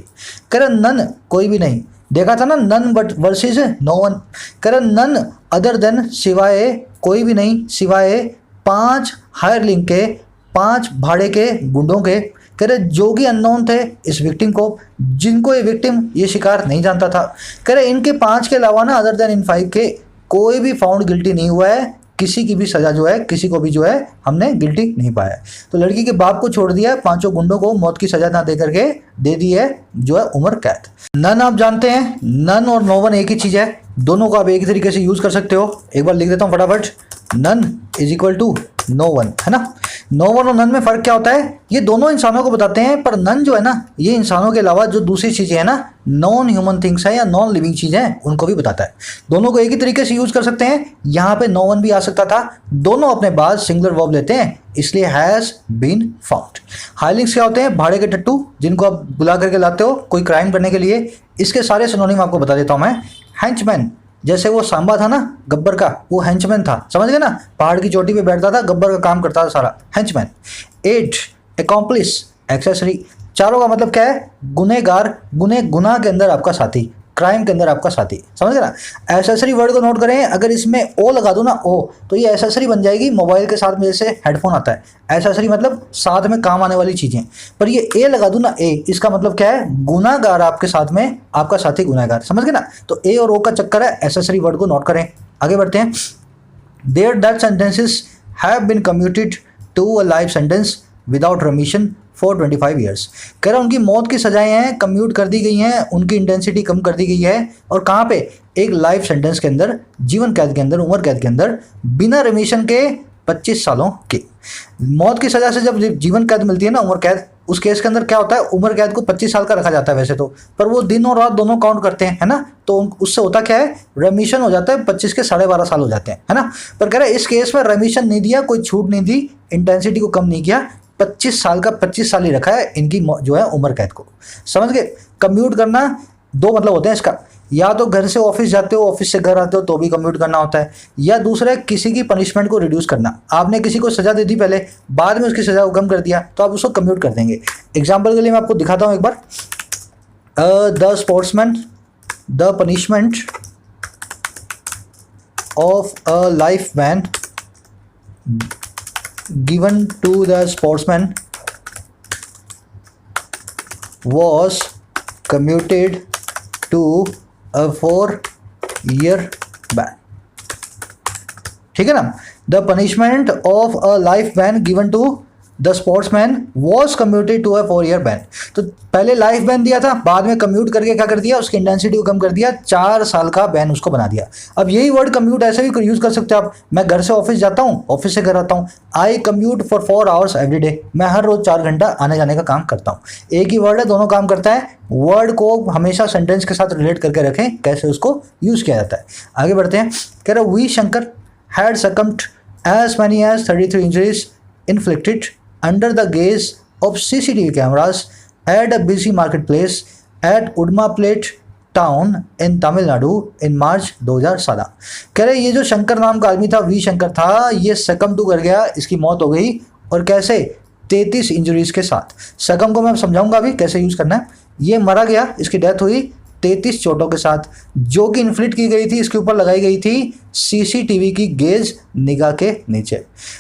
करें नन कोई भी नहीं, देखा था ना none but versus no one. करें नन अदर देन सिवाय कोई भी नहीं, सिवाय 5 हायरलिंग के, 5 भाड़े के गुंडों के। कह रहे जो कि अननोन थे इस विक्टिम को, जिनको ये विक्टिम ये शिकार नहीं जानता था। कह रहे इनके 5 के अलावा ना, अदर देन इन 5 के, कोई भी फाउंड गिल्टी नहीं हुआ है, किसी की भी सजा जो है, किसी को भी जो है हमने गिल्टी नहीं पाया। तो लड़की के बाप को छोड़ दिया, 5 गुंडों को मौत की सजा ना दे करके दे दी है जो है उम्र कैद। नन आप जानते हैं, नन और नो वन एक ही चीज है, दोनों को आप एक ही तरीके से यूज कर सकते हो। एक बार लिख देता हूं फटाफट, none is equal to no one, है ना? नो वन और नन में फर्क क्या होता है? ये दोनों इंसानों को बताते हैं, पर नन जो है ना, ये इंसानों के अलावा जो दूसरी चीजें हैं ना, नॉन ह्यूमन थिंग्स है या नॉन लिविंग चीजें हैं, उनको भी बताता है। दोनों को एक ही तरीके से यूज कर सकते हैं। यहाँ पे नो वन भी आ सकता था। दोनों अपने बाद सिंगुलर वर्ब लेते हैं, इसलिए हैज बीन फाउंड। हायरलिंग्स क्या होते हैं? भाड़े के टट्टू, जिनको आप बुला करके लाते हो कोई क्राइम करने के लिए। इसके सारे सिनोनिम आपको बता देता हूं मैं। हैंचमैन, जैसे वो सांबा था ना गब्बर का, वो हैंचमैन था, समझ गए ना? पहाड़ की चोटी पे बैठता था, गब्बर का काम करता था सारा, हैंचमैन। Add, accomplish, accessory. चारों का मतलब क्या है? गुनहगार, गुनाह के अंदर आपका साथी, क्राइम के अंदर आपका साथी। समझ गए ना? एसेसरी वर्ड को नोट करें, अगर इसमें ओ लगा दूं ना, ओ, तो ये एसेसरी बन जाएगी मोबाइल के साथ में, जैसे हेडफोन आता है, एसेसरी मतलब साथ में काम आने वाली चीजें। पर ये ए लगा दूं ना, ए, इसका मतलब क्या है? गुनाहगार आपके साथ में, आपका साथी गुनाहगार। समझ गए ना? तो ए और ओ का चक्कर है, एसेसरी वर्ड को नोट करें। आगे बढ़ते हैं। Their death sentences have been commuted to a life sentence without remission for 25 years. कह रहा उनकी मौत की सजाएं हैं, कम्यूट कर दी गई हैं, उनकी इंटेंसिटी कम कर दी गई है। और कहाँ पे? एक लाइफ सेंटेंस के अंदर, जीवन कैद के अंदर, उम्र कैद के अंदर, बिना रेमिशन के 25 सालों के। मौत की सजा से जब जीवन कैद मिलती है ना, उम्र कैद, उस केस के अंदर क्या होता है? उम्र कैद को 25 साल का रखा जाता है वैसे तो, पर वो दिन और रात दोनों काउंट करते हैं, है ना? तो उससे होता क्या है? रेमिशन हो जाता है, 25 के 12.5 साल हो जाते हैं, है ना? पर कह रहा है इस केस में रेमिशन नहीं दिया, कोई छूट नहीं दी, इंटेंसिटी को कम नहीं किया, 25 साल का 25 साल ही रखा है इनकी जो है उम्र कैद को। समझ गए? कम्यूट करना 2 मतलब होते हैं इसका, या तो घर से ऑफिस जाते हो, ऑफिस से घर आते हो तो भी कम्यूट करना होता है, या दूसरा किसी की पनिशमेंट को रिड्यूस करना। आपने किसी को सजा दे दी पहले, बाद में उसकी सजा को कम कर दिया, तो आप उसको कम्यूट कर देंगे। एग्जाम्पल के लिए मैं आपको दिखाता हूं एक बार। The sportsman, the punishment of a life ban given to the sportsman was commuted to a 4-year ban। ठीक है ना? The punishment of a life ban given to the sportsman was commuted to a 4-year ban। तो पहले life ban दिया था, बाद में commute करके क्या कर दिया? उसकी इंटेंसिटी को कम कर दिया, 4 साल का बैन उसको बना दिया। अब यही वर्ड कम्यूट ऐसे भी यूज कर सकते हो आप। मैं घर से ऑफिस जाता हूँ, ऑफिस से घर आता हूँ, I commute for 4 hours every day. मैं हर रोज 4 घंटा आने जाने का काम करता हूँ। एक ही वर्ड है, दोनों काम करता है। वर्ड को हमेशा सेंटेंस के साथ रिलेट करके रखें, कैसे उसको यूज किया जाता है। आगे बढ़ते हैं। कह रहा V Shankar had succumbed as many as 33 injuries inflicted under the gaze of CCTV cameras at a busy marketplace at Udmaplate town in Tamil Nadu in March 2017। कह रहे ये जो शंकर नाम का आदमी था, वी शंकर था, ये सकम टू कर गया, इसकी मौत हो गई। और कैसे? 33 इंजरीज के साथ। सकम को मैं समझाऊंगा अभी कैसे यूज करना है। ये मरा गया, इसकी डेथ हुई 33 चोटों के साथ, जो कि इन्फ्लिक्ट की गई थी, इसके ऊपर लगाई गई थी सीसीटीवी की गेज निगाह के नीचे।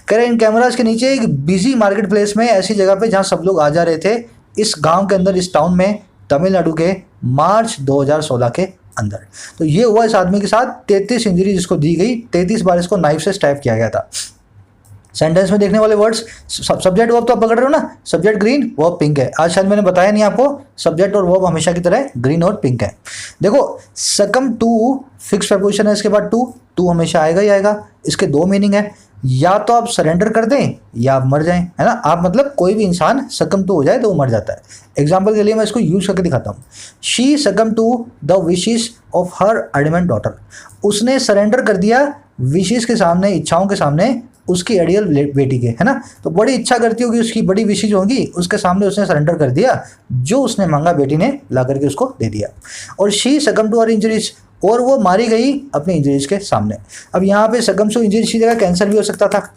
कह रहे इन कैमराज के नीचे एक बिजी मार्केट प्लेस में, ऐसी जगह पे जहां सब लोग आ जा रहे थे, इस गांव के अंदर, इस टाउन में, तमिलनाडु के मार्च 2016 के अंदर। तो ये हुआ इस आदमी के साथ। 33 इंजरी जिसको दी गई, 33 बार इसको नाइफ से स्टैब किया गया था। सेंटेंस में देखने वाले वर्ड्स, सब्जेक्ट वर्ब तो आप पकड़ रहे हो ना, सब्जेक्ट ग्रीन, वर्ब पिंक है। आज शायद मैंने बताया नहीं आपको, सब्जेक्ट और वर्ब हमेशा की तरह ग्रीन और पिंक है। देखो सकम टू फिक्स प्रपोजिशन है, इसके बाद टू हमेशा आएगा ही आएगा। इसके दो मीनिंग है, या तो आप सरेंडर कर दें या आप मर जाएं, है ना। आप मतलब कोई भी इंसान सकम टू हो जाए तो वो मर जाता है। एग्जाम्पल के लिए मैं इसको यूज करके दिखाता हूँ। She succumb to the wishes of her adamant daughter. उसने सरेंडर कर दिया विशेस के सामने, इच्छाओं के सामने, उसकी आइडियल बेटी के, है ना। तो बड़ी इच्छा करती होगी, उसकी बड़ी विशेष होगी, उसके सामने उसने सरेंडर कर दिया, जो उसने मांगा बेटी ने ला करके उसको दे दिया। और she succumb to her injuries, और वो मारी गई अपनी इंजरीज के सामने। अब यहाँ पे सकम टू इंजरीज की जगह कैंसर भी हो सकता था,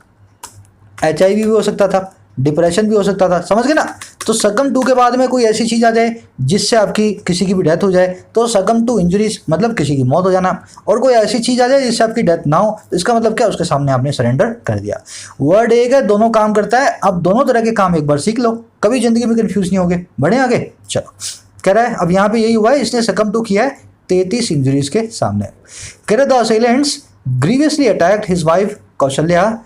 HIV भी हो सकता था, डिप्रेशन भी हो सकता था, समझ गए ना। तो सकम टू के बाद में कोई ऐसी चीज़ आ जाए जिससे आपकी किसी की भी डेथ हो जाए, तो सकम टू इंजरीज मतलब किसी की मौत हो जाना। और कोई ऐसी चीज़ आ जाए जिससे आपकी डेथ ना हो, तो इसका मतलब क्या, उसके सामने आपने सरेंडर कर दिया। वर्ड एक है, दोनों काम करता है। अब दोनों तरह के काम एक बार सीख लो, कभी जिंदगी में कंफ्यूज नहीं होगे। बढ़े आगे, चलो। कह रहा है अब यहाँ पे यही हुआ है, इसने सकम टू किया है 33 इंजरीज के सामने। कह रहे the assailants grievously attacked his wife Kausalya,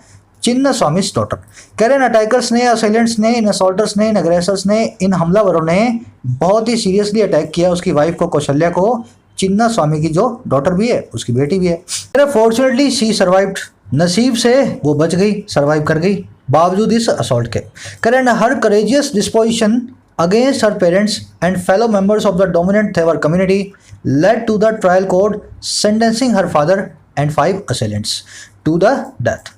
Chinnaswamy's daughter. कह रहे इन अटैकर्स ने, असेलेंट्स ने, इन असॉल्टर्स ने, इन अग्रेसर्स ने, इन हमलावरों ने बहुत ही सीरियसली अटैक किया उसकी वाइफ को, कौशल्या को, चिन्ना स्वामी की जो डॉटर भी है, उसकी बेटी भी है। कह रहे फॉर्चुनेटली शी सर्वाइव्ड, नसीब से वो बच गई, सर्वाइव कर गई बावजूद इस असॉल्ट के। कह रहे her courageous disposition against her parents and fellow members of the dominant Thevar community led to the trial court sentencing her father and 5 assailants to the death।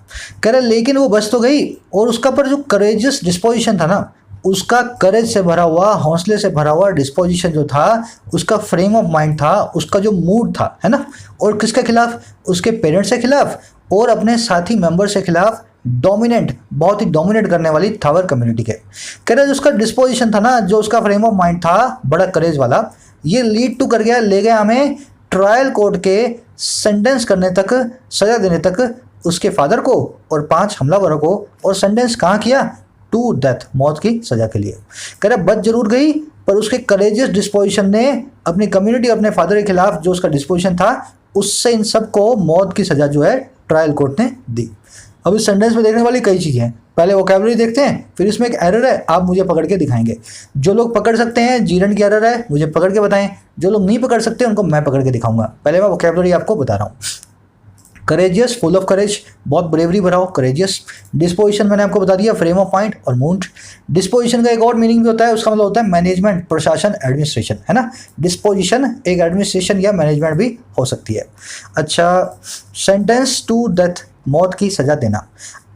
कह रहे लेकिन वो बच तो गई, और उसका पर जो करेजियस डिस्पोजिशन था ना, उसका करेज से भरा हुआ, हौसले से भरा हुआ डिस्पोजिशन जो था, उसका फ्रेम ऑफ माइंड था, उसका जो मूड था, है ना। और किसके खिलाफ, उसके पेरेंट्स के खिलाफ और अपने साथी मेंबर से खिलाफ, डोमिनेंट, बहुत ही डोमिनेट करने वाली थावर कम्युनिटी के। कह रहे जो उसका डिस्पोजिशन था ना, जो उसका फ्रेम ऑफ माइंड था बड़ा करेज वाला, ये लीड टू कर गया, ले गया हमें ट्रायल कोर्ट के सेंटेंस करने तक, सजा देने तक उसके फादर को और 5 हमलावरों को। और सेंटेंस कहाँ किया, टू डेथ, मौत की सजा के लिए। कह रहे बच जरूर गई, पर उसके करेजियस डिस्पोजिशन ने अपनी कम्युनिटी, अपने फादर के खिलाफ जो उसका डिस्पोजिशन था, उससे इन सबको मौत की सजा जो है ट्रायल कोर्ट ने दी। अब इस सेंटेंस में देखने वाली कई चीज़ें हैं। पहले वोकैबुलरी देखते हैं, फिर इसमें एक एरर है, आप मुझे पकड़ के दिखाएंगे। जो लोग पकड़ सकते हैं, जीरन की एरर है, मुझे पकड़ के बताएं। जो लोग नहीं पकड़ सकते उनको मैं पकड़ के दिखाऊंगा। पहले मैं वोकैबुलरी आपको बता रहा हूँ। करेजियस, फुल ऑफ करेज, बहुत ब्रेवरी भरा हो, करेजियस। डिस्पोजिशन मैंने आपको बता दिया, फ्रेम ऑफ माइंड और मूड। डिस्पोजिशन का एक और मीनिंग भी होता है, उसका मतलब होता है मैनेजमेंट, प्रशासन, एडमिनिस्ट्रेशन, है ना। डिस्पोजिशन एक एडमिनिस्ट्रेशन या मैनेजमेंट भी हो सकती है। अच्छा, सेंटेंस टू डेथ, मौत की सजा देना।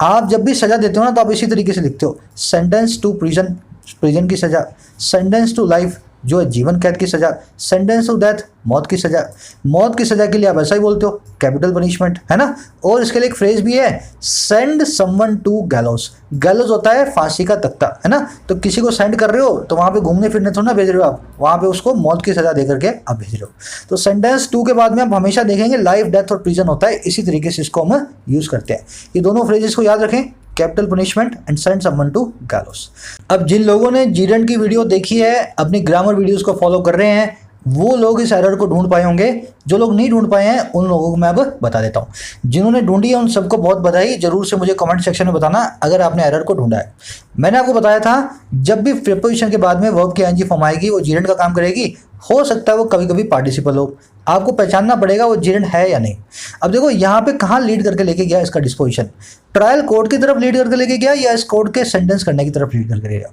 आप जब भी सजा देते हो ना, तो आप इसी तरीके से लिखते हो, सेंटेंस टू प्रिजन, प्रिजन की सजा। सेंटेंस टू लाइफ, जो है जीवन कैद की सजा। सेंटेंस टू डेथ, मौत की सजा। मौत की सजा के लिए आप ऐसा ही बोलते हो, कैपिटल पनिशमेंट, है ना। और इसके लिए एक फ्रेज भी है, send someone to gallows. Gallows होता है फांसी का तख्ता, है ना। तो किसी को सेंड कर रहे हो तो वहां पे घूमने फिरने थोड़ा ना भेज रहे हो आप, वहां पे उसको मौत की सजा देकर के आप भेज रहे हो। तो सेंटेंस टू के बाद में आप हमेशा देखेंगे लाइफ, डेथ और प्रिजन होता है, इसी तरीके से इसको हम यूज करते हैं। ये दोनों फ्रेजेस को याद रखें, capital punishment and send someone to gallows. अब जिन लोगों ने जीरन की वीडियो देखी है, अपनी ग्रामर वीडियोस को फॉलो कर रहे हैं, वो लोग इस एरर को ढूंढ पाए होंगे। जो लोग नहीं ढूंढ पाए हैं उन लोगों को मैं अब बता देता हूं। जिन्होंने ढूंढी है उन सबको बहुत बधाई, जरूर से मुझे कमेंट सेक्शन में बताना अगर आपने एरर को ढूंढा है। मैंने आपको बताया था जब भी प्रीपोजिशन के बाद में वर्ब की आईएनजी फॉर्म आएगी वो जीरेंड का काम करेगी। हो सकता है वो कभी कभी पार्टिसिपल हो, आपको पहचानना पड़ेगा वो जीरेंड है या नहीं। अब देखो यहाँ पे कहाँ लीड करके लेके गया इसका डिस्पोजिशन, ट्रायल कोर्ट की तरफ लीड करके लेके गया या इस कोर्ट के सेंटेंस करने की तरफ लीड करके गया।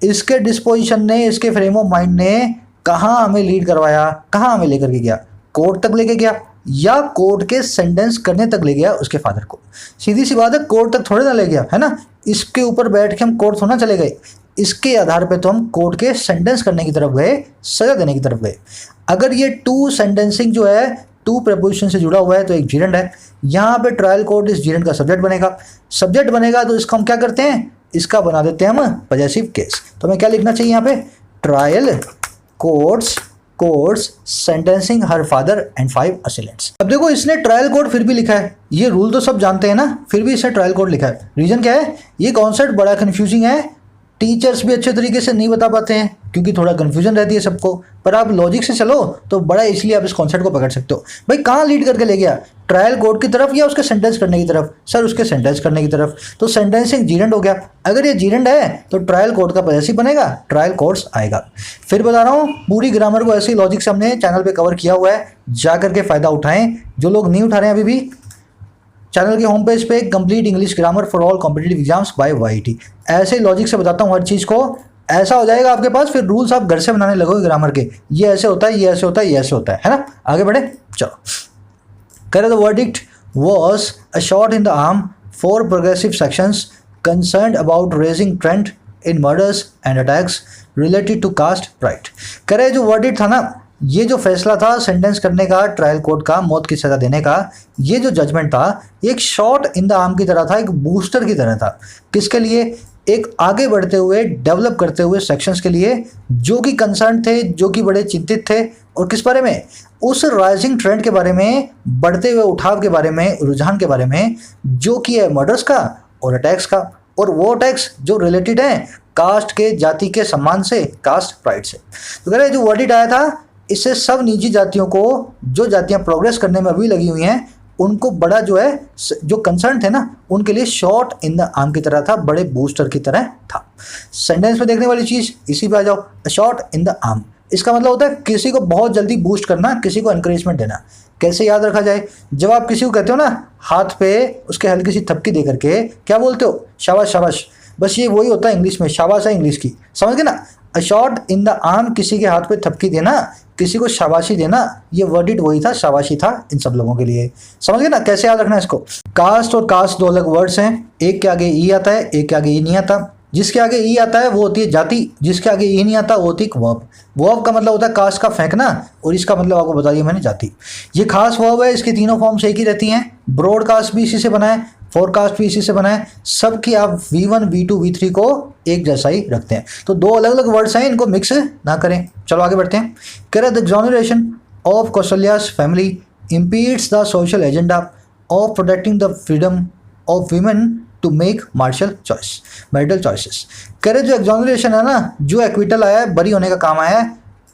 इसके डिस्पोजिशन ने, इसके फ्रेम ऑफ माइंड ने कहाँ हमें लीड करवाया, कहाँ हमें लेकर के गया, कोर्ट तक लेके गया या कोर्ट के सेंटेंस करने तक ले गया उसके फादर को। सीधी सी बात है, कोर्ट तक थोड़े ना ले गया, है ना। इसके ऊपर बैठ के हम कोर्ट थोड़ा चले गए, इसके आधार पे तो हम कोर्ट के सेंटेंस करने की तरफ गए, सजा देने की तरफ गए। अगर ये टू सेंटेंसिंग जो है टू प्रपोजिशन से जुड़ा हुआ है तो एक जीरेंड है। यहाँ पे ट्रायल कोर्ट इस जीरेंड का सब्जेक्ट बनेगा। सब्जेक्ट बनेगा तो इसको हम क्या करते हैं, इसका बना देते हैं हम पॉजेसिव केस। तो हमें क्या लिखना चाहिए यहाँ पे, trial courts courts sentencing her father and 5 असिलेंट्स। अब देखो इसने ट्रायल कोर्ट फिर भी लिखा है, ये रूल तो सब जानते हैं ना, फिर भी इसने ट्रायल कोर्ट लिखा है। रीजन क्या है, ये कॉन्सेप्ट बड़ा कंफ्यूजिंग है, टीचर्स भी अच्छे तरीके से नहीं बता पाते हैं क्योंकि थोड़ा कंफ्यूजन रहती है सबको, पर आप लॉजिक से चलो तो बड़ा इसलिए आप इस कॉन्सेप्ट को पकड़ सकते हो। भाई कहाँ लीड करके ले गया, ट्रायल कोर्ट की तरफ या उसके सेंटेंस करने की तरफ? सर उसके सेंटेंस करने की तरफ, तो सेंटेंसिंग जीरेंड हो गया। अगर ये जीरेंड है तो ट्रायल कोर्ट का पॉसेसिव बनेगा, ट्रायल कोर्ट्स आएगा। फिर बता रहा हूँ पूरी ग्रामर को ऐसे लॉजिक से हमने चैनल पे कवर किया हुआ है, जा करके फायदा उठाएं। जो लोग नहीं उठा रहे हैं अभी भी, चैनल के होम पेज पे complete English grammar for all competitive exams by YT, ऐसे लॉजिक से बताता हूँ हर चीज़ को, ऐसा हो जाएगा आपके पास, फिर रूल्स आप घर से बनाने लगोगे ग्रामर के, ये ऐसे होता है, ये ऐसे होता है, ये ऐसे होता है ना। आगे बढ़े, चलो। करें the verdict was a shot in the arm for progressive sections concerned about raising trend in murders and attacks related to caste pride। करे जो वर्डिक्ट था ना, ये जो फैसला था सेंटेंस करने का ट्रायल कोर्ट का, मौत की सजा देने का, ये जो जजमेंट था एक शॉट इन द आर्म की तरह था, एक बूस्टर की तरह था। किसके लिए? एक आगे बढ़ते हुए डेवलप करते हुए सेक्शंस के लिए जो कि कंसर्न थे, जो कि बड़े चिंतित थे। और किस बारे में? उस राइजिंग ट्रेंड के बारे में, बढ़ते हुए उठाव के बारे में, रुझान के बारे में, जो कि है मर्डर्स का और अटैक्स का, और वो अटैक्स जो रिलेटेड हैं कास्ट के, जाति के सम्मान से, कास्ट प्राइड से। तो कह रहे जो वर्डिक्ट आया था इससे सब निजी जातियों को, जो जातियां प्रोग्रेस करने में अभी लगी हुई हैं, उनको बड़ा जो है, जो कंसर्न थे ना, उनके लिए शॉट इन द आर्म की तरह था, बड़े बूस्टर की तरह था। सेंटेंस में देखने वाली चीज इसी पे आ जाओ, शॉट इन द आर्म, इसका मतलब होता है किसी को बहुत जल्दी बूस्ट करना, किसी को एनकरेजमेंट देना। कैसे याद रखा जाए? जब आप किसी को कहते हो ना हाथ पे उसके हल्की सी थपकी दे करके, क्या बोलते हो? शाबाश शाबाश। बस ये वही होता है इंग्लिश में, शाबाश है इंग्लिश की, समझ गए ना। A shot in the arm, किसी के हाथ पे थपकी देना, किसी को शाबाशी देना, ये वर्डिट वही था, शाबाशी था इन सब लोगों के लिए। समझ गए ना कैसे याद रखना है इसको? कास्ट और कास्ट दो अलग वर्ड्स हैं, एक के आगे ई आता है, एक के आगे ई नहीं आता। जिसके आगे ई आता है वो होती है जाति, जिसके आगे ई नहीं आता वो होती है वर्ब। वर्ब का मतलब होता है कास्ट का फेंकना, और इसका मतलब आपको बता दिया मैंने, जाति। ये खास वर्ब है, इसकी तीनों फॉर्म्स एक ही रहती हैं। ब्रॉडकास्ट भी इसी से बना है, फोरकास्ट भी इसी से बना है, सबकी आप V1 V2 V3 को एक जैसा ही रखते हैं। तो दो अलग अलग वर्ड्स हैं, इनको मिक्स ना करें। चलो आगे बढ़ते हैं। कह रहे the exoneration of Kausalya's family impedes the social agenda of protecting the freedom of women to make marital choice, marital choices. कह रहे जो एक्सोनरेशन है ना, जो एक्विटल आया है, बरी होने का काम आया है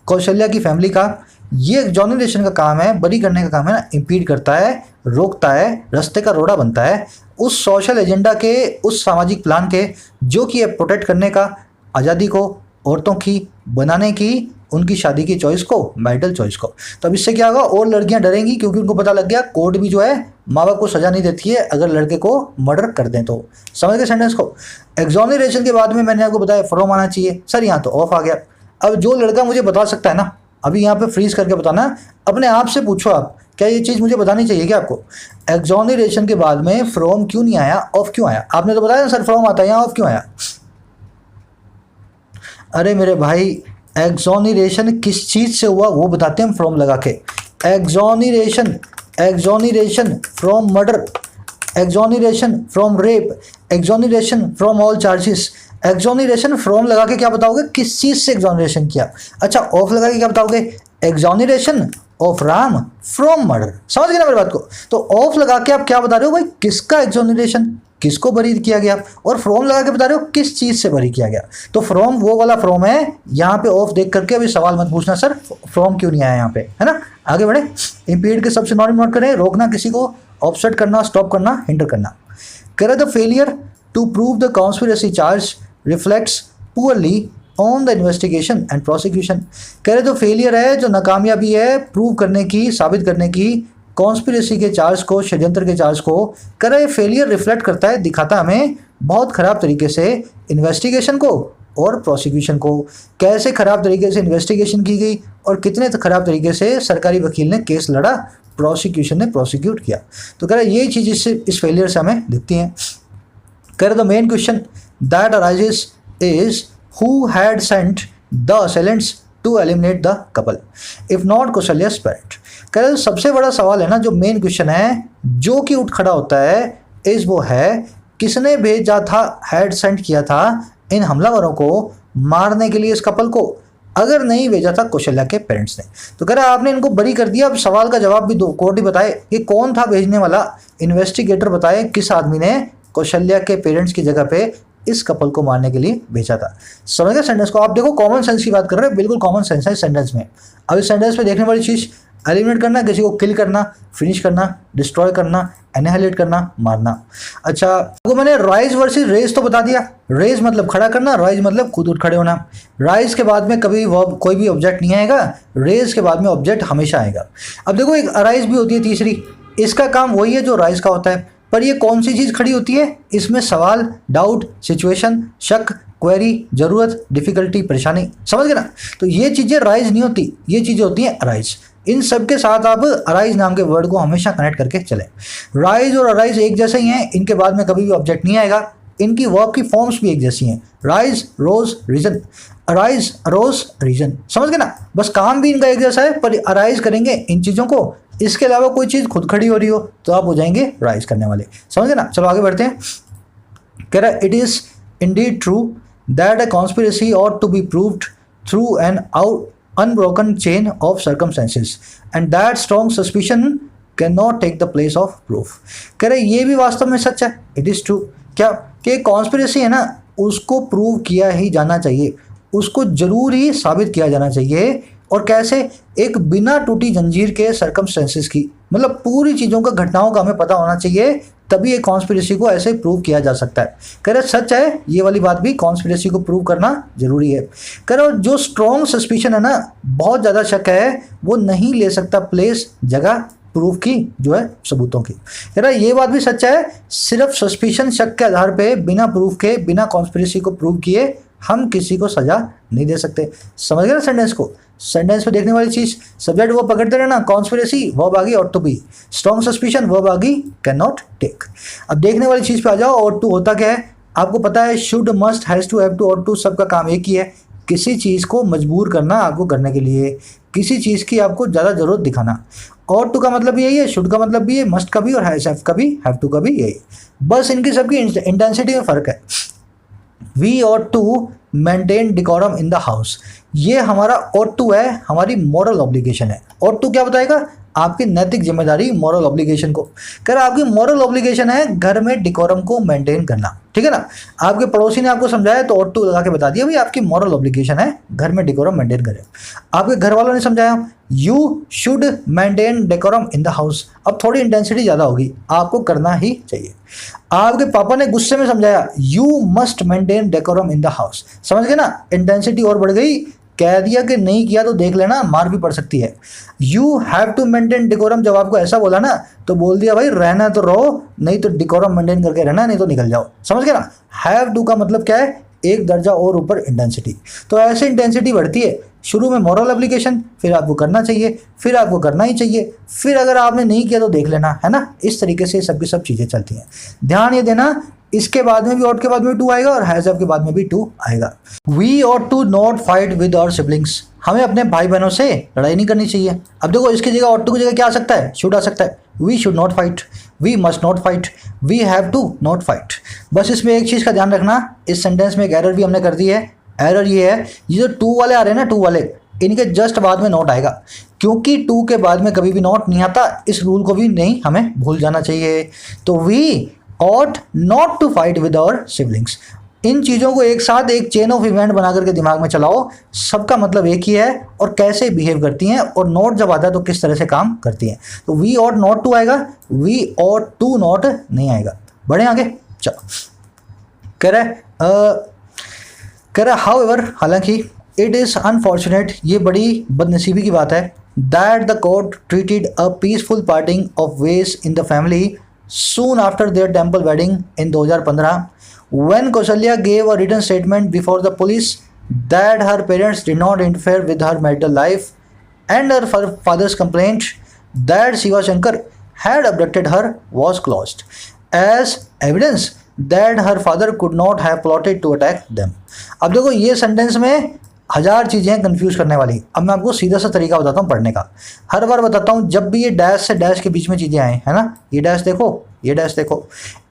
कौशल्या की फैमिली का, ये एक्सोनरेशन का काम है, बरी करने का काम है ना, इंपीड करता है, रोकता है, रास्ते का रोड़ा बनता है उस सोशल एजेंडा के, उस सामाजिक प्लान के, जो कि है प्रोटेक्ट करने का आज़ादी को, औरतों की, बनाने की, उनकी शादी की चॉइस को, मैरिटल चॉइस को। तो अब इससे क्या होगा, और लड़कियां डरेंगी क्योंकि उनको पता लग गया कोर्ट भी जो है माँ बाप को सजा नहीं देती है अगर लड़के को मर्डर कर दें तो। समझ गए सेंटेंस को? एक्सोनरेशन के बाद में मैंने आपको बताया फ्रॉम आना चाहिए, सर यहाँ तो ऑफ आ गया। अब जो लड़का मुझे बता सकता है ना, अभी यहाँ पे फ्रीज करके बताना, अपने आप से पूछो आप, क्या ये चीज़ मुझे बतानी चाहिए क्या आपको? एक्सोनरेशन के बाद में फ्रॉम क्यों नहीं आया, ऑफ क्यों आया? आपने तो बताया ना सर फ्रॉम आता है, यहाँ ऑफ क्यों आया? अरे मेरे भाई, एक्सोनरेशन किस चीज़ से हुआ वो बताते हैं हम फ्रॉम लगा के। Exoneration, exoneration from murder, exoneration from rape, exoneration from all charges. Exoneration from लगा के क्या बताओगे, किस चीज़ से एक्सोनरेशन किया? अच्छा, ऑफ लगा के क्या बताओगे? एक्सोनरेशन ऑफ राम फ्रॉम मर्डर। समझ गए ना मेरी बात को? तो ऑफ लगा के आप क्या बता रहे हो भाई, किसका एक्सोनरेशन, किसको बरी किया गया, और फ्रॉम लगा के बता रहे हो किस चीज़ से बरी किया गया। तो फ्रॉम वो वाला फ्रॉम है, यहाँ पे ऑफ देख करके अभी सवाल मत पूछना सर फ्रॉम क्यों नहीं आया यहाँ पे, है ना। आगे बढ़े। इंपीड के सबसे नोट करें, रोकना किसी को, ऑफसेट करना, स्टॉप करना, हिंडर करना। कह रहे the failure to prove the conspiracy charge reflects poorly on the investigation and prosecution. कह रहे जो फेलियर है, जो नाकामयाबी है प्रूव करने की, साबित करने की, कॉन्स्पिरेसी के चार्ज को, षड्यंत्र के चार्ज को, कह रहे फेलियर रिफ्लेक्ट करता है, दिखाता हमें बहुत ख़राब तरीके से इन्वेस्टिगेशन को और प्रोसिक्यूशन को। कैसे ख़राब तरीके से इन्वेस्टिगेशन की गई और कितने ख़राब तरीके से सरकारी वकील ने केस लड़ा, प्रोसिक्यूशन ने प्रोसिक्यूट किया। तो कह रहे यही चीज़ इस फेलियर से हमें दिखती हैं। कह रहे the main question that arises is who had sent the assailants to eliminate the couple if not Kausalya's parent। कह रहे सबसे बड़ा सवाल है ना, जो मेन क्वेश्चन है, जो कि उठ खड़ा होता है, इस वो है किसने भेजा था, हैड सेंट किया था इन हमलावरों को मारने के लिए इस कपल को, अगर नहीं भेजा था कौशल्या के पेरेंट्स ने। तो कह रहा आपने इनको बरी कर दिया। अब सवाल का जवाब भी दो, कोर्ट ही बताए कि कौन था भेजने वाला। इन्वेस्टिगेटर बताए किस आदमी ने कौशल्या के पेरेंट्स की जगह पे इस कपल को मारने के लिए भेजा था। समझ गए सेंटेंस को? आप देखो कॉमन सेंस की बात कर रहे हैं, बिल्कुल कॉमन सेंस है इस सेंटेंस में। अब इस सेंटेंस में देखने वाली चीज एलिमिनेट करना, किसी को किल करना, फिनिश करना, डिस्ट्रॉय करना, एनिहिलेट करना, मारना। अच्छा, आपको मैंने राइज वर्सेस रेज तो बता दिया। रेज मतलब खड़ा करना, राइज मतलब खुद उठ खड़े होना। राइज के बाद में कभी वर्ब कोई भी ऑब्जेक्ट नहीं आएगा, रेज के बाद में ऑब्जेक्ट हमेशा आएगा। अब देखो एक अराइज भी होती है तीसरी, इसका काम वही है जो राइज का होता है, पर ये कौन सी चीज खड़ी होती है? इसमें सवाल, डाउट, सिचुएशन, शक, क्वेरी, जरूरत, डिफिकल्टी, परेशानी। समझ गए ना? तो ये चीजें राइज नहीं होती, ये चीजें होती हैं अराइज। इन सब के साथ आप अराइज नाम के वर्ड को हमेशा कनेक्ट करके चलें। राइज और अराइज एक जैसे ही हैं, इनके बाद में कभी भी ऑब्जेक्ट नहीं आएगा। इनकी वर्ब की फॉर्म्स भी एक जैसी हैं, राइज, रोज, रीजन। अराइज, रोज, रीजन। समझ गए ना? बस काम भी इनका एक जैसा है, पर अराइज करेंगे इन चीज़ों को। इसके अलावा कोई चीज़ खुद खड़ी हो रही हो तो आप हो जाएंगे राइज करने वाले। समझ गए ना? चलो आगे बढ़ते हैं। कह रहा it is Indeed true that a conspiracy ought to be proved through an unbroken chain of circumstances and that strong suspicion cannot take the place of proof। कह रहे ये भी वास्तव में सच है, इट इज़ ट्रू। क्या कि कॉन्स्पिरेसी है ना, उसको प्रूव किया ही जाना चाहिए, उसको जरूर ही साबित किया जाना चाहिए। और कैसे? एक बिना टूटी जंजीर के सर्कमस्टेंसेस की, मतलब पूरी चीज़ों का, घटनाओं का हमें पता होना चाहिए, तभी एक कॉन्स्पिरेसी को ऐसे प्रूव किया जा सकता है। कह रहे सच है ये वाली बात भी, कॉन्स्पिरेसी को प्रूव करना जरूरी है। कह रहे जो स्ट्रॉन्ग सस्पिशन है ना, बहुत ज़्यादा शक है, वो नहीं ले सकता प्लेस, जगह प्रूफ की जो है सबूतों की। कह रहा ये बात भी सच है, सिर्फ सस्पिशन, शक के आधार पे, बिना प्रूफ के, बिना कॉन्स्पिरेसी को प्रूव किए हम किसी को सजा नहीं दे सकते। समझ गए ना सेंटेंस को? सेंटेंस में देखने वाली चीज, सब्जेक्ट वो पकड़ते रहना, कॉन्स्पिरेसी वर्ब आ गई ought to be, strong suspicion verb आ गई कैन नॉट टेक। अब देखने वाली चीज पे आ जाओ। ought to होता क्या है? आपको पता है, should, must, has to, have to, ought to सबका काम एक ही है, किसी चीज को मजबूर करना आपको करने के लिए, किसी चीज की आपको ज्यादा जरूरत दिखाना। ought to का मतलब यही है, शुड का मतलब भी है, मस्ट का भी, और हैव का भी, हैव टू का भी यही। बस इनकी सबकी इंटेंसिटी में फर्क है। We ought to maintain decorum in the house, ये हमारा ought to है, हमारी moral obligation है। ought to क्या बताएगा? आपकी नैतिक जिम्मेदारी, मॉरल ऑब्लिगेशन को। कह रहा आपकी मॉरल ऑब्लिगेशन है घर में डिकोरम को मेंटेन करना, ठीक है ना? आपके पड़ोसी ने आपको समझाया तो ought to लगा के बता दिया भाई आपकी मॉरल ऑब्लिगेशन है घर में डिकोरम मेंटेन करें। आपके घर वालों ने समझाया you should maintain decorum in the house, अब थोड़ी इंटेंसिटी ज़्यादा होगी, आपको करना ही चाहिए। आपके पापा ने गुस्से में समझाया you must maintain decorum in the house, समझ गए ना? इंटेंसिटी और बढ़ गई, कह दिया कि नहीं किया तो देख लेना मार भी पड़ सकती है। You have to maintain decorum, जब आपको ऐसा बोला ना तो बोल दिया भाई रहना तो रहो, नहीं तो डिकोरम मेंटेन करके रहना, नहीं तो निकल जाओ। समझ गए ना? हैव टू का मतलब क्या है? एक दर्जा और ऊपर इंटेंसिटी। तो ऐसे इंटेंसिटी बढ़ती है, शुरू में मॉरल एप्लीकेशन, फिर आपको करना चाहिए, फिर आपको करना ही चाहिए, फिर अगर आपने नहीं किया तो देख लेना, है ना? इस तरीके से सबकी सब चीज़ें चलती हैं। ध्यान ये देना, इसके बाद में भी ought के बाद में टू आएगा और हैज के बाद में भी टू आएगा। We ought to not fight with our siblings, हमें अपने भाई बहनों से लड़ाई नहीं करनी चाहिए। अब देखो इसकी जगह ought to की जगह क्या आ सकता है? शुड आ सकता है। We should not fight, we must not fight, we have to not fight. बस इसमें एक चीज़ का ध्यान रखना, इस सेंटेंस में एक एरर भी हमने कर दी है। एरर ये है, ये जो टू वाले आ रहे हैं ना, टू वाले, इनके जस्ट बाद में नॉट आएगा, क्योंकि टू के बाद में कभी भी नॉट नहीं आता। इस रूल को भी नहीं हमें भूल जाना चाहिए। तो we ought not to fight with our siblings, इन चीज़ों को एक साथ एक चेन ऑफ इवेंट बना करके दिमाग में चलाओ, सबका मतलब एक ही है और कैसे बिहेव करती हैं, और नॉट जब आता है तो किस तरह से काम करती हैं। तो वी ought not to आएगा, वी ought to not नहीं आएगा। बढ़े आगे, चलो। कह रहा however, हालांकि इट इज़ अनफॉर्चुनेट, ये बड़ी बदनसीबी की बात है, that the court treated a peaceful parting of ways in the family soon after their temple wedding in 2015 when Kaushalya gave a written statement before the police that her parents did not interfere with her marital life and her father's complaint that Shiva Shankar had abducted her was closed as evidence that her father could not have plotted to attack them। अब देखो ये sentence में हजार चीज़ें हैं confuse करने वाली। अब मैं आपको सीधा सा तरीका बताता हूँ पढ़ने का। हर बार बताता हूँ, जब भी ये डैश से डैश के बीच में चीज़ें आए, है ना, ये डैश देखो, ये डैश देखो,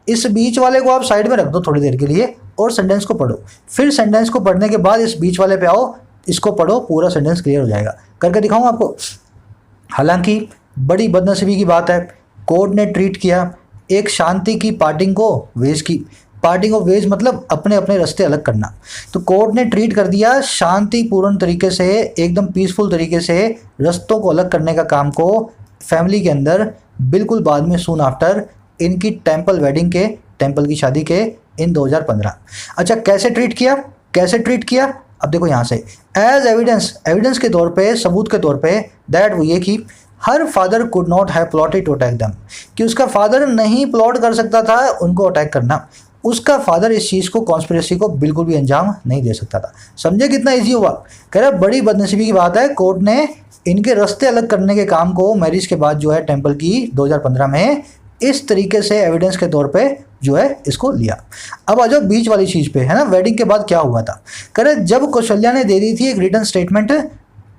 इस बीच वाले को आप साइड में रख दो थोड़ी देर के लिए और सेंटेंस को पढ़ो। फिर सेंटेंस को पढ़ने के बाद इस बीच वाले पे आओ, इसको पढ़ो, पूरा सेंटेंस क्लियर हो जाएगा। करके दिखाऊं आपको। हालांकि बड़ी बदनसीबी की बात है, कोर्ट ने ट्रीट किया एक शांति की पार्टिंग को वेज की। पार्टिंग ऑफ वेज मतलब अपने अपने रास्ते अलग करना। तो कोर्ट ने ट्रीट कर दिया शांतिपूर्ण तरीके से, एकदम पीसफुल तरीके से रास्तों को अलग करने का काम को फैमिली के अंदर, बिल्कुल बाद में सून आफ्टर इनकी टेंपल वेडिंग के, टेंपल की शादी के इन 2015। अच्छा, कैसे ट्रीट किया, कैसे ट्रीट किया? अब देखो यहाँ से, एज एविडेंस, एविडेंस के तौर पे, सबूत के तौर पे, दैट वो ये कि हर father could not have plotted to attack them, कि उसका फादर नहीं प्लॉट कर सकता था उनको अटैक करना। उसका फादर इस चीज़ को, कॉन्स्पिरेसी को बिल्कुल भी अंजाम नहीं दे सकता था। समझे कितना इजी हुआ? कह रहा बड़ी बदनसीबी की बात है, कोर्ट ने इनके रास्ते अलग करने के काम को मैरिज के बाद जो है टेंपल की 2015 में इस तरीके से एविडेंस के तौर पे जो है इसको लिया। अब आ जाओ बीच वाली चीज़ पे, है ना, वेडिंग के बाद क्या हुआ था। कह रहे जब कौशल्या ने दे दी थी एक रिटन स्टेटमेंट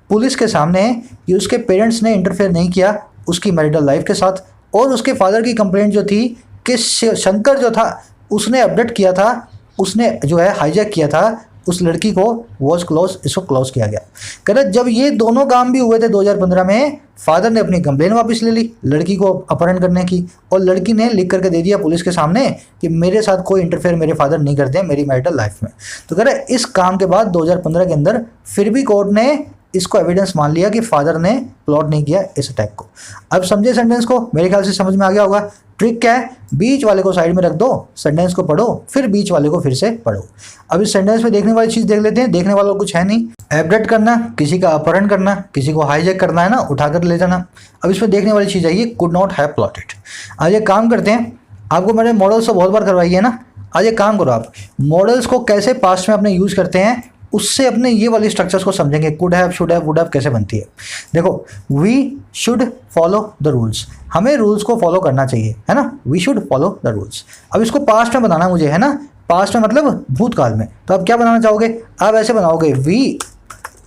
पुलिस के सामने कि उसके पेरेंट्स ने इंटरफेयर नहीं किया उसकी मैरिटल लाइफ के साथ, और उसके फादर की कंप्लेंट जो थी कि शंकर जो था उसने अपडेट किया था, उसने जो है हाईजैक किया था उस लड़की को, वॉज क्लोज, इसको क्लोज किया गया। कह रहे जब ये दोनों काम भी हुए थे 2015 में, फादर ने अपनी कंप्लेन वापस ले ली लड़की को अपहरण करने की, और लड़की ने लिख करके दे दिया पुलिस के सामने कि मेरे साथ कोई इंटरफेयर मेरे फादर नहीं करते हैं मेरी मैरिटल लाइफ में। तो कह रहे इस काम के बाद 2015 के अंदर फिर भी कोर्ट ने इसको एविडेंस मान लिया कि फादर ने प्लॉट नहीं किया इस अटैक को। अब समझे सेंटेंस को? मेरे ख्याल से समझ में आ गया होगा। ट्रिक क्या है? बीच वाले को साइड में रख दो, सेंटेंस को पढ़ो, फिर बीच वाले को फिर से पढ़ो। अब इस सेंटेंस में देखने वाली चीज़ देख लेते हैं। देखने वाला कुछ है नहीं, एब्डक्ट करना, किसी का अपहरण करना, किसी को हाईजैक करना है ना, उठाकर ले जाना। अब इसमें देखने वाली चीज़ आई है कुड नॉट हैव प्लॉटेड। आज एक काम करते हैं, आपको मैंने मॉडल्स तो बहुत बार करवाई है ना, आज एक काम करो, आप मॉडल्स को कैसे पास्ट में अपने यूज़ करते हैं उससे अपने ये वाली स्ट्रक्चर्स को समझेंगे। Could have, should have, would have कैसे बनती है। देखो, we should follow the rules, हमें रूल्स को फॉलो करना चाहिए, है ना, we should follow the rules. अब इसको पास्ट में बनाना मुझे, है ना, पास्ट में मतलब भूतकाल में। तो आप क्या बनाना चाहोगे? आप ऐसे बनाओगे, we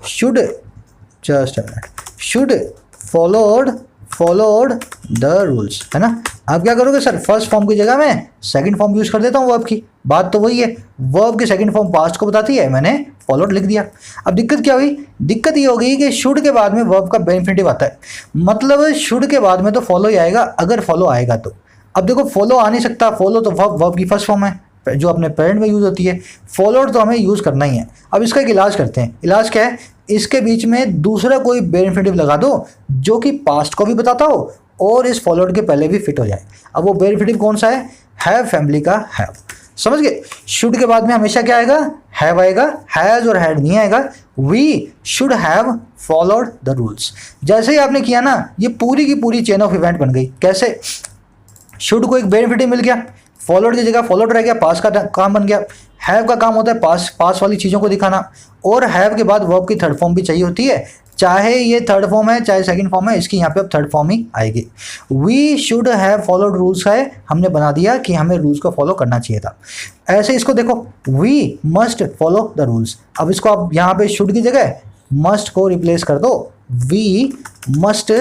should, just a minute, should followed the rules, है ना। आप क्या करोगे? सर फर्स्ट फॉर्म की जगह मैं सेकंड फॉर्म यूज कर देता हूँ वर्ब की। बात तो वही है, वर्ब की सेकंड फॉर्म पास्ट को बताती है, मैंने फॉलोड लिख दिया। अब दिक्कत क्या हुई? दिक्कत ये हो गई कि शुड के बाद में वर्ब का बेनिफिटिव आता है, मतलब शुड के बाद में तो फॉलो ही आएगा अगर फॉलो आएगा तो। अब देखो फॉलो आ नहीं सकता, फॉलो तो वर्ब की फर्स्ट फॉर्म है जो अपने पेरेंट में यूज़ होती है, फॉलोड तो हमें यूज़ करना ही है। अब इसका एक इलाज करते हैं। इलाज क्या है? इसके बीच में दूसरा कोई बेनिफिटिव लगा दो जो कि पास्ट को भी बताता हो और इस फॉलोड के पहले भी फिट हो जाए। अब वो बेनिफिटिव कौन सा है? हैव फैमिली का हैव। समझ गए? शुड के बाद में हमेशा क्या आएगा? हैव आएगा, हैज और हैड नहीं आएगा। We should have followed the rules. जैसे ही आपने किया ना, ये पूरी की पूरी चेन ऑफ इवेंट बन गई। कैसे? शुड को एक बेनिफिट मिल गया, फॉलोड की जगह फॉलोड रह गया, पास का काम बन गया। हैव का काम होता है पास वाली चीज़ों को दिखाना, और हैव के बाद वर्ब की थर्ड फॉर्म भी चाहिए होती है, चाहे ये थर्ड फॉर्म है चाहे सेकंड फॉर्म है, इसकी यहाँ पे अब थर्ड फॉर्म ही आएगी। We should have followed rules है, हमने बना दिया कि हमें रूल्स को फॉलो करना चाहिए था। ऐसे इसको देखो, we must follow the rules. अब इसको आप यहाँ पे शुड की जगह मस्ट को रिप्लेस कर दो, we must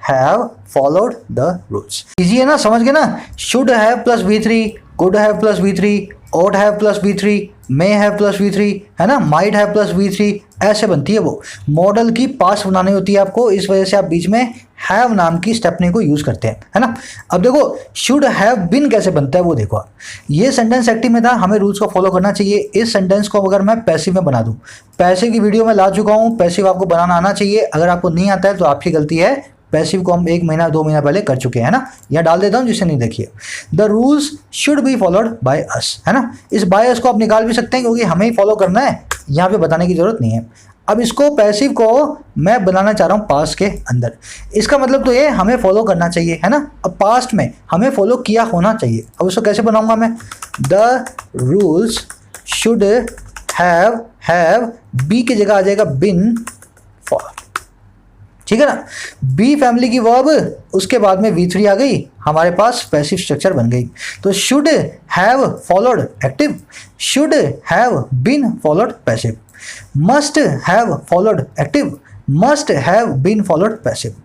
have followed the rules. Easy है ना, समझ गए ना। Should have plus V3, could have plus V3, ought have plus V3, may have plus V3, है ना, might हैव प्लस V3, ऐसे बनती है वो। मॉडल की पास्ट बनानी होती है आपको, इस वजह से आप बीच में हैव नाम की स्टेपनी को यूज करते हैं, है ना। अब देखो शुड हैव बिन कैसे बनता है वो देखो। ये सेंटेंस एक्टिव में था, हमें रूल्स को फॉलो करना चाहिए। इस सेंटेंस को अगर मैं पैसिव में बना दूं, पैसिव की वीडियो में ला चुका हूं, पैसिव आपको बनाना आना चाहिए। अगर आपको नहीं आता है तो आपकी गलती है, पैसिव को हम 1 महीना 2 महीना पहले कर चुके हैं ना, यहाँ डाल देता हूँ जिससे नहीं देखिए। The rules should be followed by us, है ना। इस बाय अस को आप निकाल भी सकते हैं क्योंकि हमें ही फॉलो करना है, यहाँ पे बताने की जरूरत नहीं है। अब इसको पैसिव को मैं बनाना चाह रहा हूँ पास्ट के अंदर। इसका मतलब तो ये हमें फॉलो करना चाहिए, है ना। अब पास्ट में हमें फॉलो किया होना चाहिए। अब उसको कैसे बनाऊंगा मैं? The rules should have be की जगह आ जाएगा बिन फॉलो, ठीक है ना। बी फैमिली की वर्ब, उसके बाद में V3 आ गई, हमारे पास पैसिव स्ट्रक्चर बन गई। तो should have followed active, should have been followed passive, must have followed active, must have been followed passive,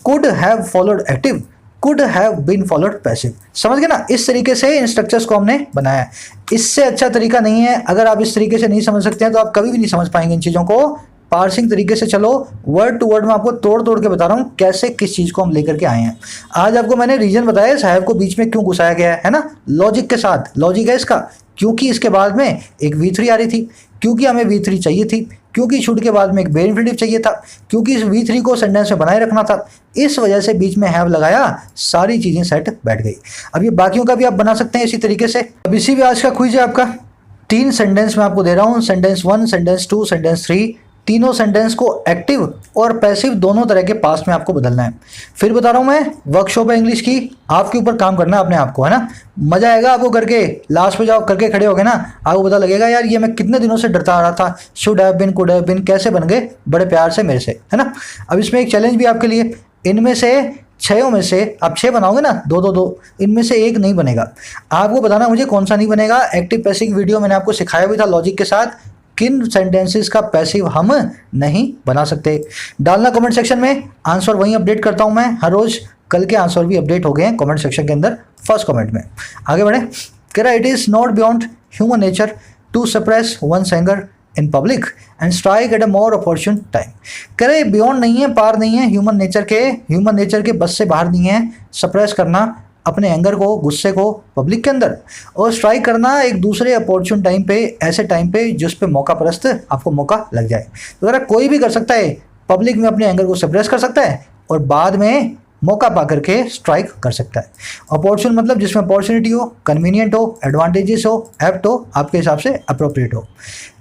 could have followed active, could have been followed passive. समझ गए ना। इस तरीके से इन स्ट्रक्चर्स को हमने बनाया है। इससे अच्छा तरीका नहीं है। अगर आप इस तरीके से नहीं समझ सकते हैं तो आप कभी भी नहीं समझ पाएंगे इन चीज़ों को। पार्सिंग तरीके से चलो, वर्ड टू वर्ड मैं आपको तोड़ तोड़ के बता रहा हूँ कैसे किस चीज़ को हम लेकर के आए हैं। आज आपको मैंने रीजन बताया साहब को बीच में क्यों घुसाया गया है ना, लॉजिक के साथ। लॉजिक है इसका, क्योंकि इसके बाद में एक V3 आ रही थी, क्योंकि हमें V3 चाहिए थी, क्योंकि शुड के बाद में एक बेयर इंफिनिटिव चाहिए था, क्योंकि इस V3 को सेंटेंस में बनाए रखना था, इस वजह से बीच में हैव लगाया, सारी चीज़ें सेट बैठ गई। अब ये बाकियों का भी आप बना सकते हैं इसी तरीके से। अब इसी भी आज का क्विज है आपका, 3 सेंटेंस मैं आपको दे रहा हूँ, सेंटेंस 1, सेंटेंस 2, सेंटेंस 3। तीनों सेंटेंस को एक्टिव और पैसिव दोनों तरह के पास्ट में आपको बदलना है। फिर बता रहा हूं मैं, वर्कशॉप है इंग्लिश की, आपके ऊपर काम करना है अपने आप को, है ना। मजा आएगा आपको करके, लास्ट पे जाओ करके खड़े हो गए ना, आपको पता लगेगा यार ये मैं कितने दिनों से डरता आ रहा था, should have been, could have been कैसे बन गए बड़े प्यार से मेरे से, है ना। अब इसमें एक चैलेंज भी आपके लिए, इनमें से 6 में से आप 6 बनाओगे ना, 2-2-2, इनमें से एक नहीं बनेगा। आपको बताना मुझे कौन सा नहीं बनेगा। एक्टिव पैसिव वीडियो मैंने आपको सिखाया भी था लॉजिक के साथ, किन सेंटेंसेस का पैसिव हम नहीं बना सकते। डालना कमेंट सेक्शन में, आंसर वहीं अपडेट करता हूं मैं हर रोज। कल के आंसर भी अपडेट हो गए हैं कमेंट सेक्शन के अंदर, फर्स्ट कमेंट में। आगे बढ़े, कह रहा it is not beyond human nature to suppress one's anger in public and strike at a more opportune time. कह रहे बियॉन्ड नहीं है, पार नहीं है, ह्यूमन नेचर के बस से बाहर नहीं है सप्रेस करना अपने एंगर को, गुस्से को पब्लिक के अंदर, और स्ट्राइक करना एक दूसरे अपॉर्चुन टाइम पे, ऐसे टाइम पे जिस पे मौका परस्त आपको मौका लग जाए। तो अगर कोई भी कर सकता है, पब्लिक में अपने एंगर को सप्रेस कर सकता है और बाद में मौका पा करके स्ट्राइक कर सकता है। अपॉर्चुन मतलब जिसमें अपॉर्चुनिटी हो, कन्वीनियंट हो, एडवांटेजेस हो, एप्ट हो, आपके हिसाब से अप्रोप्रिएट हो।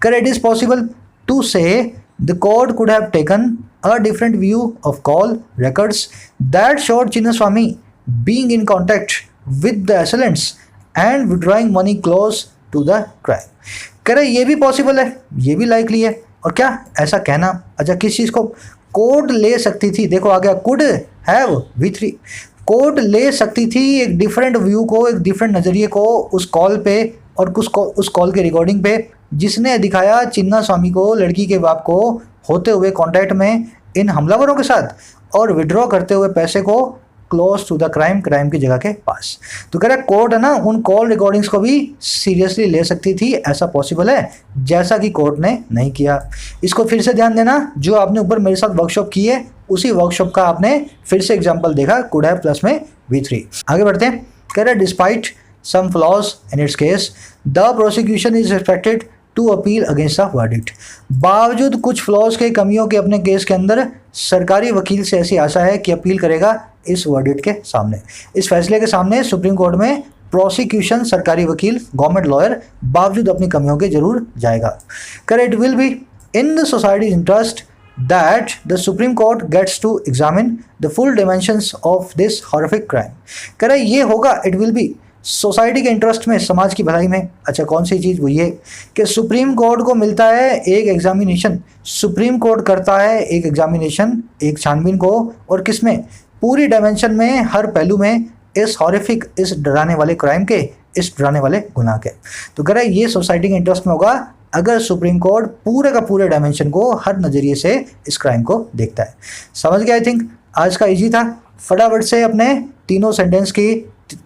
कर इट इज पॉसिबल टू से the court could have taken a different view of call records that showed Chinnaswamy being in contact with the assailants and withdrawing money close to the crime। कह रहे ये भी possible है, ये भी likely है। और क्या ऐसा कहना, अच्छा किस चीज़ को कोर्ट ले सकती थी, देखो आ गया कुड हैव V3, कोर्ट ले सकती थी एक डिफरेंट व्यू को, एक डिफरेंट नज़रिए को उस कॉल पे और उस कॉल के रिकॉर्डिंग पे जिसने दिखाया चिन्नास्वामी को, लड़की के बाप को, होते हुए कॉन्टैक्ट में इन हमलावरों के साथ और विड्रॉ करते हुए पैसे को क्लोज टू द क्राइम की जगह के पास। तो कह रहा है कोर्ट है ना, उन कॉल रिकॉर्डिंग्स को भी सीरियसली ले सकती थी, ऐसा पॉसिबल है, जैसा कि कोर्ट ने नहीं किया। इसको फिर से ध्यान देना, जो आपने ऊपर मेरे साथ वर्कशॉप की है उसी वर्कशॉप का आपने फिर से एग्जाम्पल देखा, कुड हैव प्लस में V3। आगे बढ़ते हैं, कह रहा है despite some flaws in its case the prosecution is expected to appeal against the verdict. बावजूद कुछ फ्लॉज के, कमियों के अपने केस के अंदर सरकारी वकील से ऐसी आशा है कि अपील करेगा इस वर्डिक्ट के सामने, इस फैसले के सामने सुप्रीम कोर्ट में प्रोसिक्यूशन, सरकारी वकील, गवर्नमेंट लॉयर बावजूद अपनी कमियों के जरूर जाएगा। कर it will be in the societies interest that the Supreme Court gets to examine the full dimensions of this horrific crime। कह रहा है ये होगा, इट विल बी सोसाइटी के इंटरेस्ट में, समाज की भलाई में। अच्छा कौन सी चीज़, वो ये कि सुप्रीम कोर्ट को मिलता है एक एग्जामिनेशन, सुप्रीम कोर्ट करता है एक एग्जामिनेशन, एक छानबीन को, और किस में, पूरी डायमेंशन में, हर पहलू में, इस हॉरिफिक, इस डराने वाले क्राइम के, इस डराने वाले गुनाह के। तो कह रहा है ये सोसाइटी के इंटरेस्ट में होगा अगर सुप्रीम कोर्ट पूरे का पूरे डायमेंशन को, हर नज़रिए से इस क्राइम को देखता है। समझ गया? आई थिंक आज का इजी था। फटाफट से अपने तीनों सेंटेंस की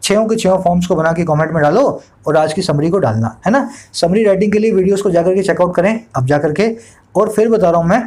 6 के 6 फॉर्म्स को बना के कमेंट में डालो और आज की समरी को डालना है ना। समरी राइटिंग के लिए वीडियोस को जाकर के चेकआउट करें अब जा करके। और फिर बता रहा हूँ मैं,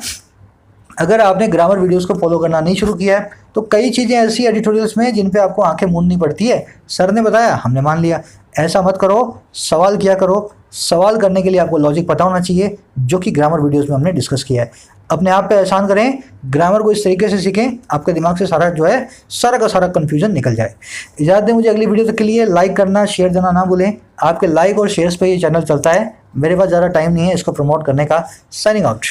अगर आपने ग्रामर वीडियोस को फॉलो करना नहीं शुरू किया है तो कई चीज़ें ऐसी एडिटोरियल्स में जिन पे आपको आंखें मूंदनी पड़ती है। सर ने बताया, हमने मान लिया, ऐसा मत करो, सवाल किया करो। सवाल करने के लिए आपको लॉजिक पता होना चाहिए, जो कि ग्रामर वीडियोस में हमने डिस्कस किया है। अपने आप पे एहसान करें, ग्रामर को इस तरीके से सीखें, आपके दिमाग से सारा जो है, सारा का सारा कन्फ्यूजन निकल जाए। इजाज़त दें मुझे अगली वीडियो तक के लिए। लाइक करना, शेयर देना ना भूलें। आपके लाइक और शेयर्स पे ये चैनल चलता है, मेरे पास ज़्यादा टाइम नहीं है इसको प्रमोट करने का। Signing out.